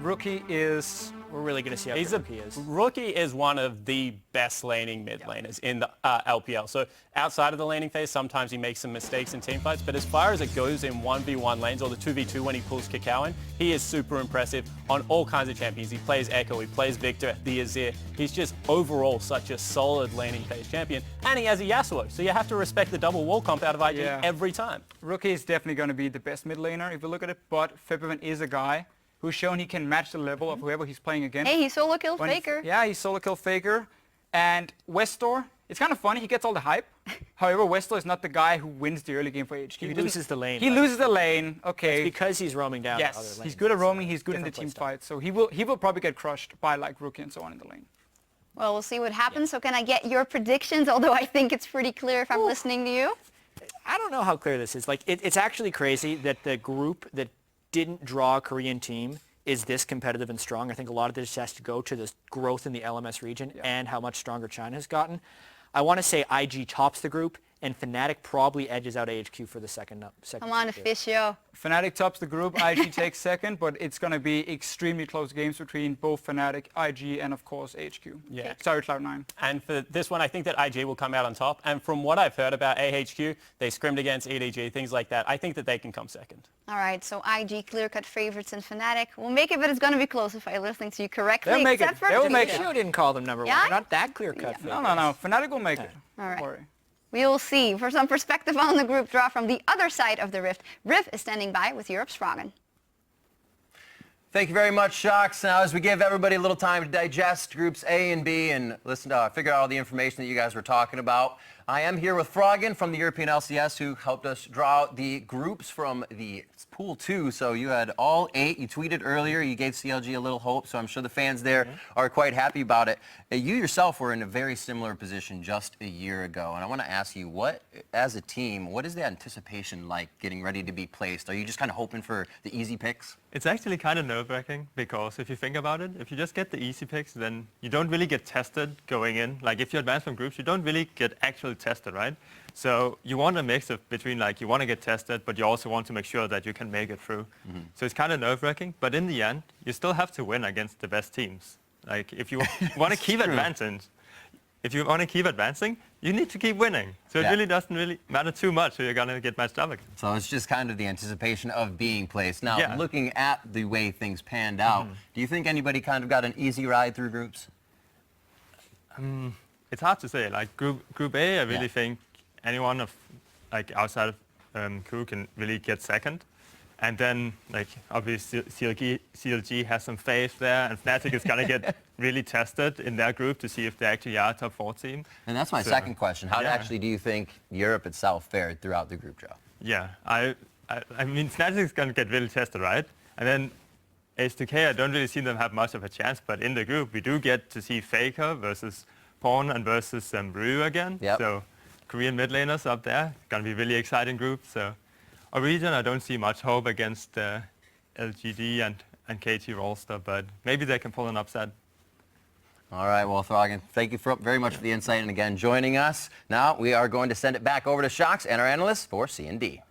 Rookie is... We're really going to see how good Rookie is. Rookie is one of the best laning mid laners in the LPL. So outside of the laning phase, sometimes he makes some mistakes in team fights. But as far as it goes in 1v1 lanes or the 2v2 when he pulls Kakao in, he is super impressive on all kinds of champions. He plays Echo, he plays Victor, the Azir. He's just overall such a solid laning phase champion. And he has a Yasuo. So you have to respect the double wall comp out of IG every time. Rookie is definitely going to be the best mid laner if you look at it. But Febivin is a guy who's shown he can match the level of whoever he's playing against. Hey, he solo killed Faker. Yeah, he solo killed Faker. And Westor, it's kind of funny, he gets all the hype. However, Westor is not the guy who wins the early game for HQ. He loses the lane. He loses the lane, okay. It's because he's roaming down yes, other lanes. he's good at roaming, he's good in the team fight. So he will probably get crushed by like Rookie and so on in the lane. Well, we'll see what happens. So can I get your predictions? Although I think it's pretty clear if I'm listening to you. I don't know how clear this is. Like, it's actually crazy that the group that didn't draw a Korean team is this competitive and strong. I think a lot of this has to go to the growth in the LMS region and how much stronger China has gotten. I want to say IG tops the group, and Fnatic probably edges out AHQ for the second. Come on, Officio. Fnatic tops the group, IG takes second, but it's going to be extremely close games between both Fnatic, IG, and of course HQ. Yeah. Sorry, Cloud9. And for this one, I think that IG will come out on top. And from what I've heard about AHQ, they scrimmed against EDG, things like that. I think that they can come second. All right, so IG clear-cut favorites in Fnatic. We'll make it, but it's going to be close if I'm listening to you correctly. They'll make it. Except for They'll make it. You didn't call them number one. Yeah? Not that clear-cut. No, Fnatic will make it. All right. Don't worry. We will see. For some perspective on the group draw from the other side of the rift, Riv is standing by with Europe's Spragen. Thank you very much, Shocks. Now, as we give everybody a little time to digest groups A and B and listen to figure out all the information that you guys were talking about, I am here with Fragen from the European LCS, who helped us draw out the groups from the Pool 2. So you had all 8. You tweeted earlier. You gave CLG a little hope, so I'm sure the fans there are quite happy about it. You yourself were in a very similar position just a year ago, and I want to ask you, what, as a team, what is the anticipation like getting ready to be placed? Are you just kind of hoping for the easy picks? It's actually kind of nerve-wracking because if you think about it, if you just get the easy picks, then you don't really get tested going in. Like if you advance from groups, you don't really get actually tested, right? So you want a mix of between like you want to get tested, but you also want to make sure that you can make it through. So it's kind of nerve-wracking, but in the end, you still have to win against the best teams. Like if you want to keep advancing, you need to keep winning. So it really doesn't really matter too much who you're going to get matched up against. So it's just kind of the anticipation of being placed. Now, looking at the way things panned out, do you think anybody kind of got an easy ride through groups? It's hard to say. Like Group A, I really think anyone of like outside of crew can really get second. And then, like, obviously, CLG has some faith there, and Fnatic is going to get really tested in their group to see if they actually are a top 4 team. And that's my second question. How actually do you think Europe itself fared throughout the group draw? Yeah, I mean, Fnatic is going to get really tested, right? And then H2K, I don't really see them have much of a chance, but in the group, we do get to see Faker versus Pawn and versus Ryu again. So Korean mid laners up there. Going to be a really exciting group. So Origin, I don't see much hope against LGD and KT Rolster, but maybe they can pull an upset. All right, well, Throgan, thank you very much for the insight and again joining us. Now we are going to send it back over to Shocks and our analysts for C&D.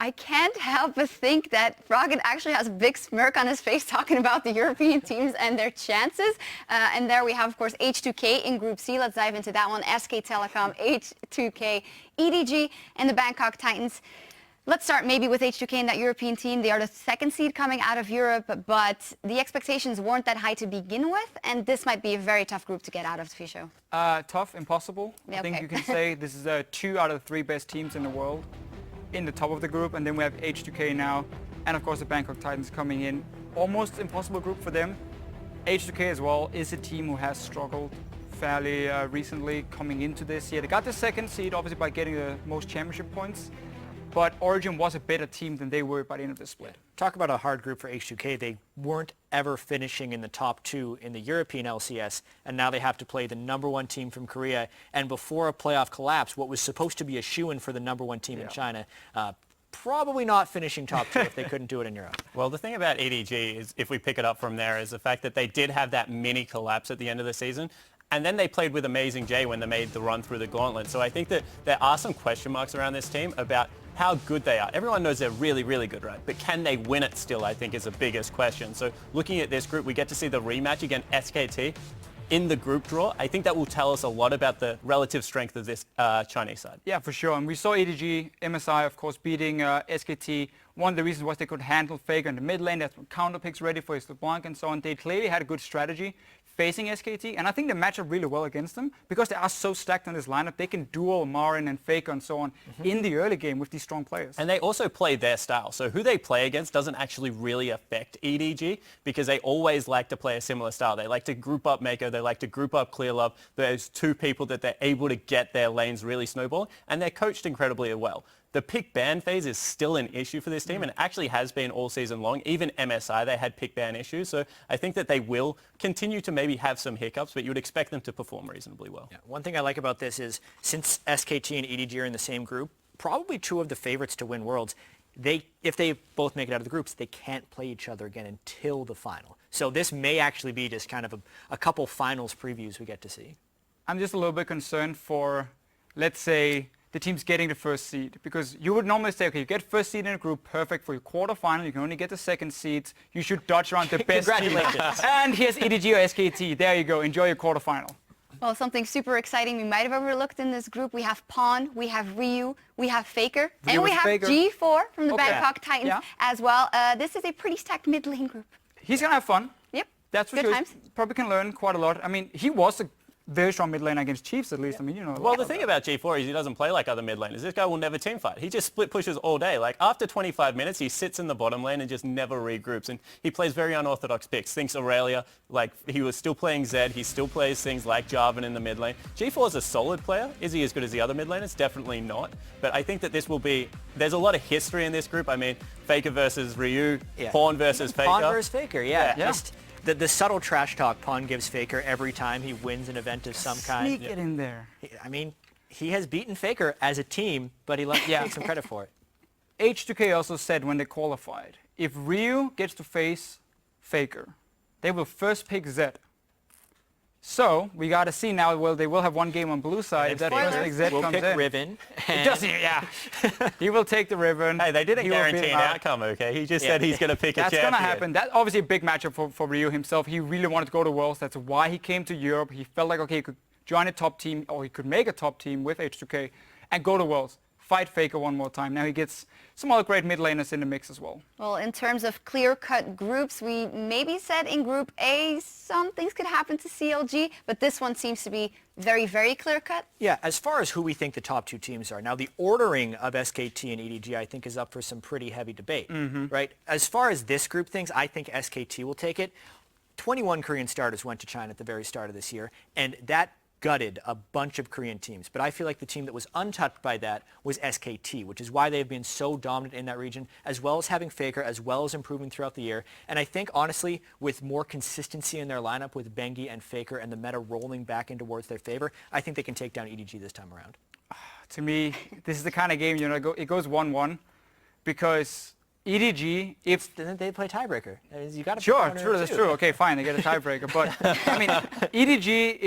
I can't help but think that Froggen actually has a big smirk on his face talking about the European teams and their chances. And there we have, of course, H2K in Group C. Let's dive into that one. SK Telecom, H2K, EDG, and the Bangkok Titans. Let's start maybe with H2K and that European team. They are the second seed coming out of Europe, but the expectations weren't that high to begin with, and this might be a very tough group to get out of, Fisho. Tough, impossible. Yeah, I think okay. you can say this is 2 out of the 3 best teams in the world in the top of the group, and then we have H2K now, and of course the Bangkok Titans coming in. Almost impossible group for them. H2K as well is a team who has struggled fairly recently coming into this year. They got the second seed obviously by getting the most championship points, but Origin was a better team than they were by the end of the split. Talk about a hard group for H2K. They weren't ever finishing in the top 2 in the European LCS, and now they have to play the #1 team from Korea. And before a playoff collapse, what was supposed to be a shoo-in for the #1 team in China, probably not finishing top 2 if they couldn't do it in Europe. Well, the thing about EDG is, if we pick it up from there, is the fact that they did have that mini collapse at the end of the season. And then they played with Amazing J when they made the run through the gauntlet. So I think that there are some question marks around this team about how good they are. Everyone knows they're really, really good, right? But can they win it still, I think, is the biggest question. So looking at this group, we get to see the rematch against SKT in the group draw. I think that will tell us a lot about the relative strength of this Chinese side. Yeah, for sure. And we saw EDG, MSI, of course, beating SKT. One of the reasons was they could handle Faker in the mid lane. They had some counter picks ready for his LeBlanc and so on. They clearly had a good strategy facing SKT, and I think they match up really well against them because they are so stacked on this lineup. They can duel Marin and Faker and so on in the early game with these strong players. And they also play their style. So who they play against doesn't actually really affect EDG because they always like to play a similar style. They like to group up Mako. They like to group up Clear Love. There's 2 people that they're able to get their lanes really snowballing, and they're coached incredibly well. The pick ban phase is still an issue for this team, and it actually has been all season long. Even MSI, they had pick ban issues. So I think that they will continue to maybe have some hiccups, but you would expect them to perform reasonably well. Yeah. One thing I like about this is since SKT and EDG are in the same group, probably 2 of the favorites to win Worlds, if they both make it out of the groups, they can't play each other again until the final. So this may actually be just kind of a couple finals previews we get to see. I'm just a little bit concerned for, let's say, the team's getting the first seed, because you would normally say, okay, you get first seed in a group, perfect for your quarterfinal. You can only get the second seeds. You should dodge around the best team. Congratulations. And here's EDG or SKT. There you go. Enjoy your quarterfinal. Well, something super exciting we might have overlooked in this group. We have Pawn, we have Ryu, we have Faker, and we have Faker. G4 from the Okay. Bangkok Titans as well. This is a pretty stacked mid lane group. He's going to have fun. Yep. That's for Good sure. times. Probably can learn quite a lot. I mean, he was a very strong mid lane against Chiefs, at least. I mean, you know. Well, the thing about G4 is he doesn't play like other mid laners. This guy will never team fight. He just split pushes all day. Like, after 25 minutes, he sits in the bottom lane and just never regroups. And he plays very unorthodox picks. Thinks Aurelia, like, he was still playing Zed. He still plays things like Jarvan in the mid lane. G4 is a solid player. Is he as good as the other mid laners? Definitely not. But I think that this will be... There's a lot of history in this group. I mean, Faker versus Ryu, Pawn versus Faker. Pawn versus Faker, yeah. Yeah. Just the subtle trash talk Pawn gives Faker every time he wins an event of some kind. Sneak it in there. I mean, he has beaten Faker as a team, but he takes some credit for it. H2K also said when they qualified, if Ryu gets to face Faker, they will first pick Zed. So we got to see now. Well, they will have one game on blue side. If that first pick Zed we'll comes pick in, Riven. he will take the Riven. Hey, they didn't He will guarantee beat an him out. outcome, okay? He just said he's going to pick a champion. That's going to happen. That's obviously a big matchup for Ryu himself. He really wanted to go to Worlds. That's why he came to Europe. He felt like, okay, he could join a top team, or he could make a top team with H2K and go to Worlds. Fight Faker one more time. Now he gets some other great mid laners in the mix as well. Well, in terms of clear-cut groups, we maybe said in Group A some things could happen to CLG, but this one seems to be very, very clear-cut. Yeah, as far as who we think the top 2 teams are, now the ordering of SKT and EDG I think is up for some pretty heavy debate, right? As far as this group thinks, I think SKT will take it. 21 Korean starters went to China at the very start of this year, and that gutted a bunch of Korean teams. But I feel like the team that was untouched by that was SKT, which is why they've been so dominant in that region, as well as having Faker, as well as improving throughout the year. And I think, honestly, with more consistency in their lineup with Bengi and Faker and the meta rolling back in towards their favor, I think they can take down EDG this time around. To me, this is the kind of game, you know, it goes 1-1. because EDG, if then they play tiebreaker. You got to sure, true, that's true. Okay, fine, they get a tiebreaker. But I mean, EDG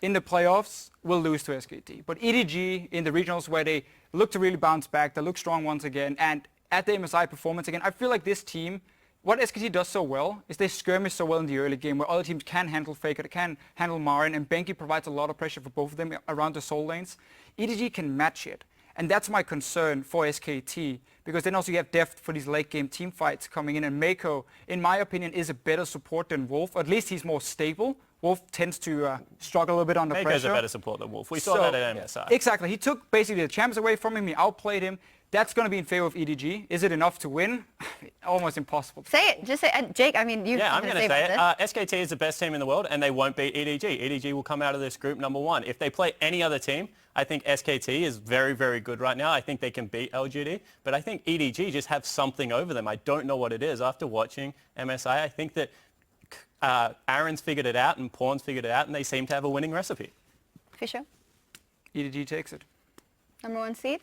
in the playoffs will lose to SKT. But EDG in the regionals where they look to really bounce back, they look strong once again, and at the MSI performance again, I feel like this team, what SKT does so well is they skirmish so well in the early game where other teams can handle Faker, they can handle Marin, and Benki provides a lot of pressure for both of them around the soul lanes. EDG can match it. And that's my concern for SKT, because then also you have depth for these late game team fights coming in, and Mako, in my opinion, is a better support than Wolf. At least he's more stable. Wolf tends to struggle a little bit under pressure. Mako's a better support than Wolf. We saw that at MSI. Exactly. He took basically the champs away from him. He outplayed him. That's going to be in favor of EDG. Is it enough to win? Almost impossible. Say it. Just say it. Jake, I mean, you. Yeah, I'm going to say it. about SKT is the best team in the world, and they won't beat EDG. EDG will come out of this group number 1. If they play any other team, I think SKT is very, very good right now. I think they can beat LGD, but I think EDG just have something over them. I don't know what it is. After watching MSI, I think that Aaron's figured it out and Pawn's figured it out, and they seem to have a winning recipe. Fisher, EDG takes it. number 1 seed.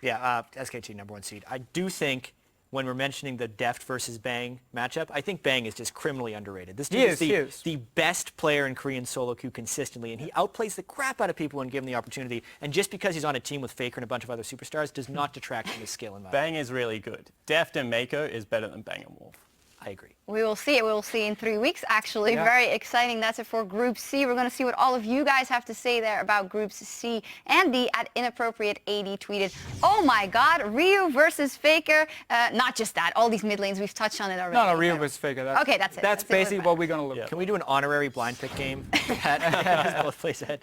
Yeah, SKT number 1 seed. I do think when we're mentioning the Deft versus Bang matchup, I think Bang is just criminally underrated. This dude is the best player in Korean solo queue consistently, and he outplays the crap out of people when given the opportunity. And just because he's on a team with Faker and a bunch of other superstars does not detract from his skill and vibe. Bang is really good. Deft and Mako is better than Bang and Wolf. I agree. We will see it. We will see in 3 weeks, actually. Yeah. Very exciting. That's it for Group C. We're going to see what all of you guys have to say there about Groups C and D. At Inappropriate80 tweeted, oh my God, Ryu versus Faker. Not just that. All these mid lanes, we've touched on it already. No, Ryu versus Faker. Okay, that's it. That's basically what we're going to look at. Can we do an honorary blind pick game at both plays ahead?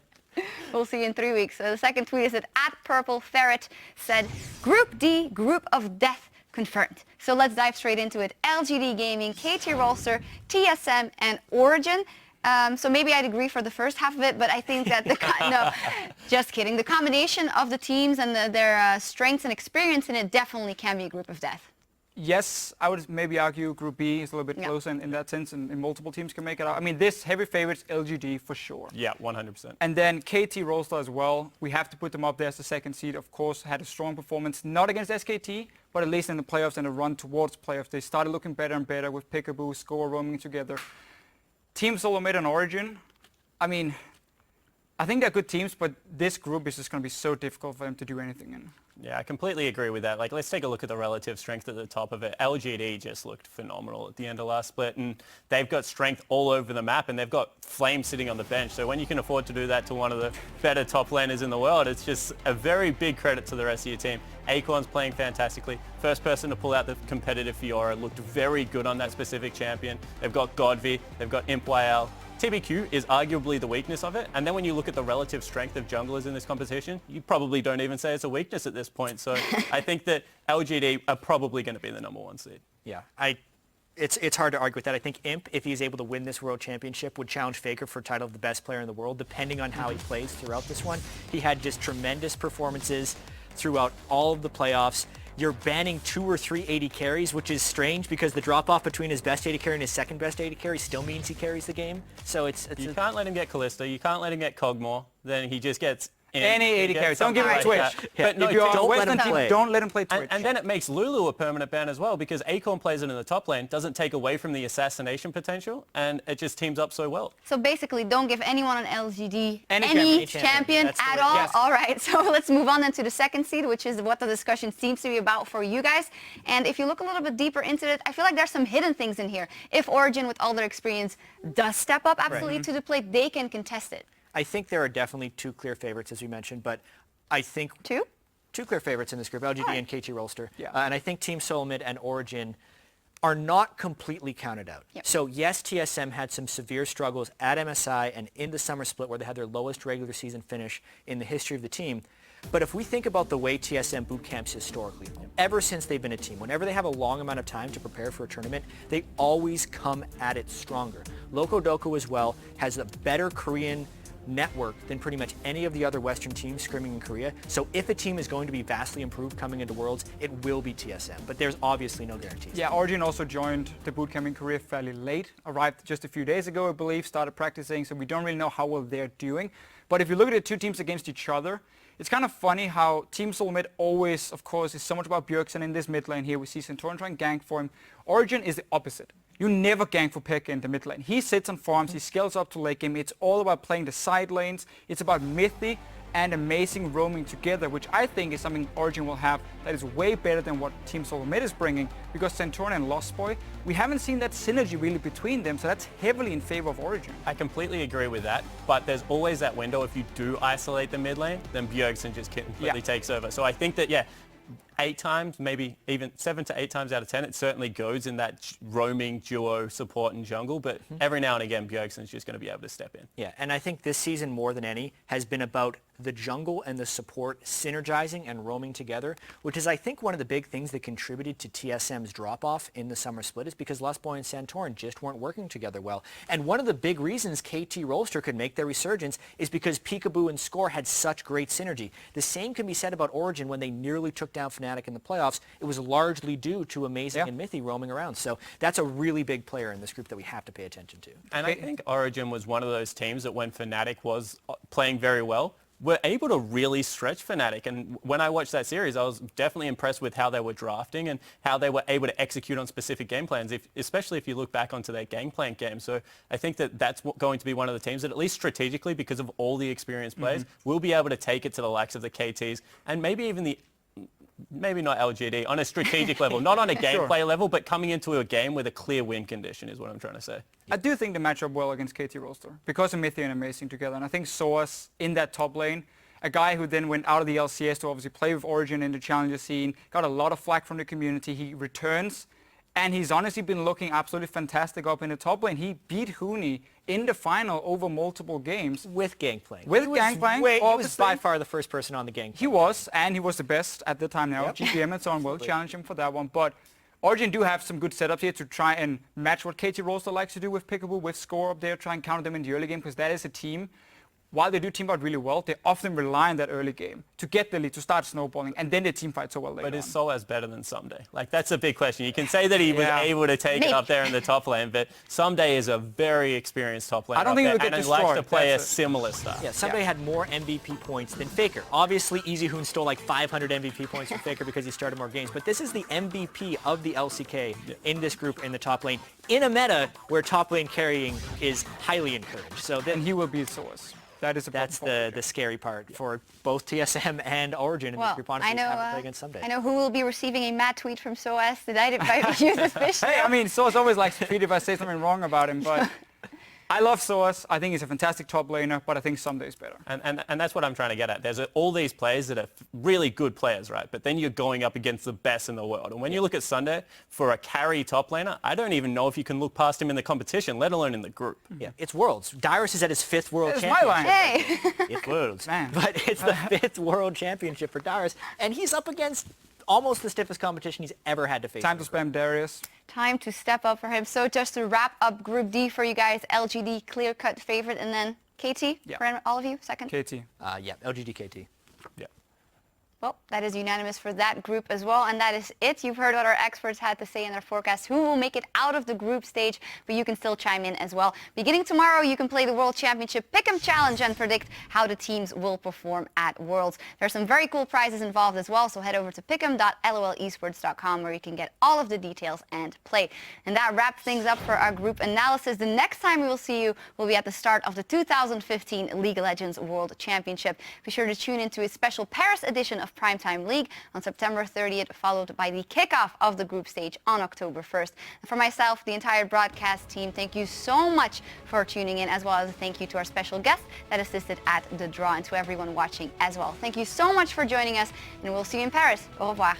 We'll see you in 3 weeks. The second tweet is that Purple Ferret said, Group D, Group of Death confirmed. So let's dive straight into it. LGD Gaming, KT Rolster, TSM, and Origin. So maybe I'd agree for the first half of it, but I think that no, just kidding. The combination of the teams and their strengths and experience in it definitely can be a group of death. Yes, I would maybe argue Group B is a little bit closer in that sense, and multiple teams can make it out. I mean, this heavy favorites, LGD for sure. Yeah, 100%. And then KT Rolster as well. We have to put them up there as the second seed. Of course, had a strong performance, not against SKT, but at least in the playoffs and a run towards playoffs. They started looking better and better with Peekaboo, Score roaming together. Team Solomid and Origin, I mean, I think they're good teams, but this group is just going to be so difficult for them to do anything in. Yeah, I completely agree with that. Like, let's take a look at the relative strength at the top of it. LGD just looked phenomenal at the end of last split, and they've got strength all over the map, and they've got Flame sitting on the bench. So when you can afford to do that to one of the better top laners in the world, it's just a very big credit to the rest of your team. Acorn's playing fantastically. First person to pull out the competitive Fiora, looked very good on that specific champion. They've got Godvi, they've got ImpYL. TBQ is arguably the weakness of it, and then when you look at the relative strength of junglers in this competition, you probably don't even say it's a weakness at this point. So I think that LGD are probably going to be the number 1 seed. Yeah, it's hard to argue with that. I think Imp, if he's able to win this World Championship, would challenge Faker for title of the best player in the world, depending on how he plays throughout this one. He had just tremendous performances throughout all of the playoffs. You're banning 2 or 3 AD carries, which is strange because the drop-off between his best AD carry and his second best AD carry still means he carries the game. So you can't let him get Kalista, you can't let him get Kog'Maw, then he just gets any AD carry. Don't give him Twitch. Yeah. But if you're on Western team, don't let him play Twitch. And then it makes Lulu a permanent ban as well, because Acorn plays it in the top lane, doesn't take away from the assassination potential, and it just teams up so well. So basically, don't give anyone on LGD any champion at all. Yes. All right, so let's move on then to the second seed, which is what the discussion seems to be about for you guys. And if you look a little bit deeper into it, I feel like there's some hidden things in here. If Origin, with all their experience, does step up absolutely to the plate, they can contest it. I think there are definitely 2 clear favorites, as we mentioned, but I think... 2 clear favorites in this group, LGD and KT Rolster. Yeah. And I think Team Solomid and Origin are not completely counted out. Yep. So yes, TSM had some severe struggles at MSI and in the summer split where they had their lowest regular season finish in the history of the team. But if we think about the way TSM boot camps historically, ever since they've been a team, whenever they have a long amount of time to prepare for a tournament, they always come at it stronger. Loco Doco as well has a better Korean network than pretty much any of the other Western teams scrimming in Korea. So if a team is going to be vastly improved coming into Worlds, it will be TSM. But there's obviously no guarantees. Yeah, Origin also joined the bootcamp in Korea fairly late, arrived just a few days ago, I believe, started practicing, so we don't really know how well they're doing. But if you look at the 2 teams against each other, It's kind of funny how Team Soul Mid always, of course, is so much about Bjergsen in this mid lane here. We see Centurion trying to gank for him. Origin is the opposite. You never gank for Pekka in the mid lane. He sits on farms, he scales up to late game. It's all about playing the side lanes. It's about Mythy and amazing roaming together, which I think is something Origin will have that is way better than what Team Soul Mid is bringing, because Centurion and Lost Boy, we haven't seen that synergy really between them, so that's heavily in favor of Origin. I completely agree with that, but there's always that window. If you do isolate the mid lane, then Bjergsen just completely takes over. So I think that, 8 times, maybe even 7 to 8 times out of 10, it certainly goes in that roaming duo support and jungle, but every now and again, Bjergsen's just going to be able to step in. Yeah, and I think this season more than any has been about the jungle and the support synergizing and roaming together, which is, I think, one of the big things that contributed to TSM's drop-off in the summer split is because Lost Boy and Santorin just weren't working together well. And one of the big reasons KT Rolster could make their resurgence is because Peekaboo and Score had such great synergy. The same can be said about Origin when they nearly took down Fnatic in the playoffs. It was largely due to Amazing and Mythy roaming around. So that's a really big player in this group that we have to pay attention to. And I think Origin was one of those teams that when Fnatic was playing very well, were able to really stretch Fnatic. And when I watched that series, I was definitely impressed with how they were drafting and how they were able to execute on specific game plans, especially if you look back onto their Gangplank game. So I think that that's going to be one of the teams that, at least strategically, because of all the experienced players, will be able to take it to the likes of the KTs and maybe even maybe not LGD, on a strategic level, not on a gameplay level, but coming into a game with a clear win condition is what I'm trying to say. I do think they match up well against KT Rolster because of Mythy and Amazing together. And I think Soas in that top lane, a guy who then went out of the LCS to obviously play with Origin in the challenger scene, got a lot of flack from the community. He returns, and he's honestly been looking absolutely fantastic up in the top lane. He beat Huni in the final over multiple games. With Gangplank. With Gangplank. He was by far the first person on the Gangplank. He was, and he was the best at the time now. Yep. GPM and so on will challenge him for that one. But Origin do have some good setups here to try and match what KT Rolster likes to do with Peekaboo, with Score up there, try and counter them in the early game, because that is a team. While they do team fight really well, they often rely on that early game to get the lead, to start snowballing, and then they team fight so well later. But is Soas better than Someday? Like, that's a big question. You can say that he was able to take it up there in the top lane, but Someday is a very experienced top lane. I don't think he'll get and he destroyed. likes to play a similar style. Yeah, Someday had more MVP points than Faker. Obviously, EasyHoon stole like 500 MVP points from Faker because he started more games, but this is the MVP of the LCK in this group in the top lane, in a meta where top lane carrying is highly encouraged. So then he will beat Soas. That's the scary part for both TSM and Origin in this group. Honestly, having to play against Someday. I know who will be receiving a mad tweet from SOAS. Did I invite you this fish? Hey, I mean, SOAS always likes to tweet if I say something wrong about him, but I love Soas. I think he's a fantastic top laner, but I think Someday's better. And that's what I'm trying to get at. There's all these players that are really good players, right? But then you're going up against the best in the world. And when you look at Sunday, for a carry top laner, I don't even know if you can look past him in the competition, let alone in the group. Yeah, it's Worlds. Dyrus is at his 5th World It's Championship. my line. Hey! It's Worlds. Man. But it's the 5th World Championship for Dyrus, and he's up against almost the stiffest competition he's ever had to face. Time to spam Darius. Time to step up for him. So just to wrap up Group D for you guys, LGD clear-cut favorite, and then KT for all of you, second? KT. Yeah, LGD KT. Yeah. Well, that is unanimous for that group as well, and that is it. You've heard what our experts had to say in their forecast, who will make it out of the group stage, but you can still chime in as well. Beginning tomorrow, you can play the World Championship Pick'em Challenge and predict how the teams will perform at Worlds. There's some very cool prizes involved as well, so head over to pick'em.lolesports.com where you can get all of the details and play. And that wraps things up for our group analysis. The next time we will see you will be at the start of the 2015 League of Legends World Championship. Be sure to tune into a special Paris edition of Primetime League on September 30th, followed by the kickoff of the group stage on October 1st. And for myself, the entire broadcast team, thank you so much for tuning in, as well as a thank you to our special guest that assisted at the draw, and to everyone watching as well. Thank you so much for joining us, and we'll see you in Paris. Au revoir.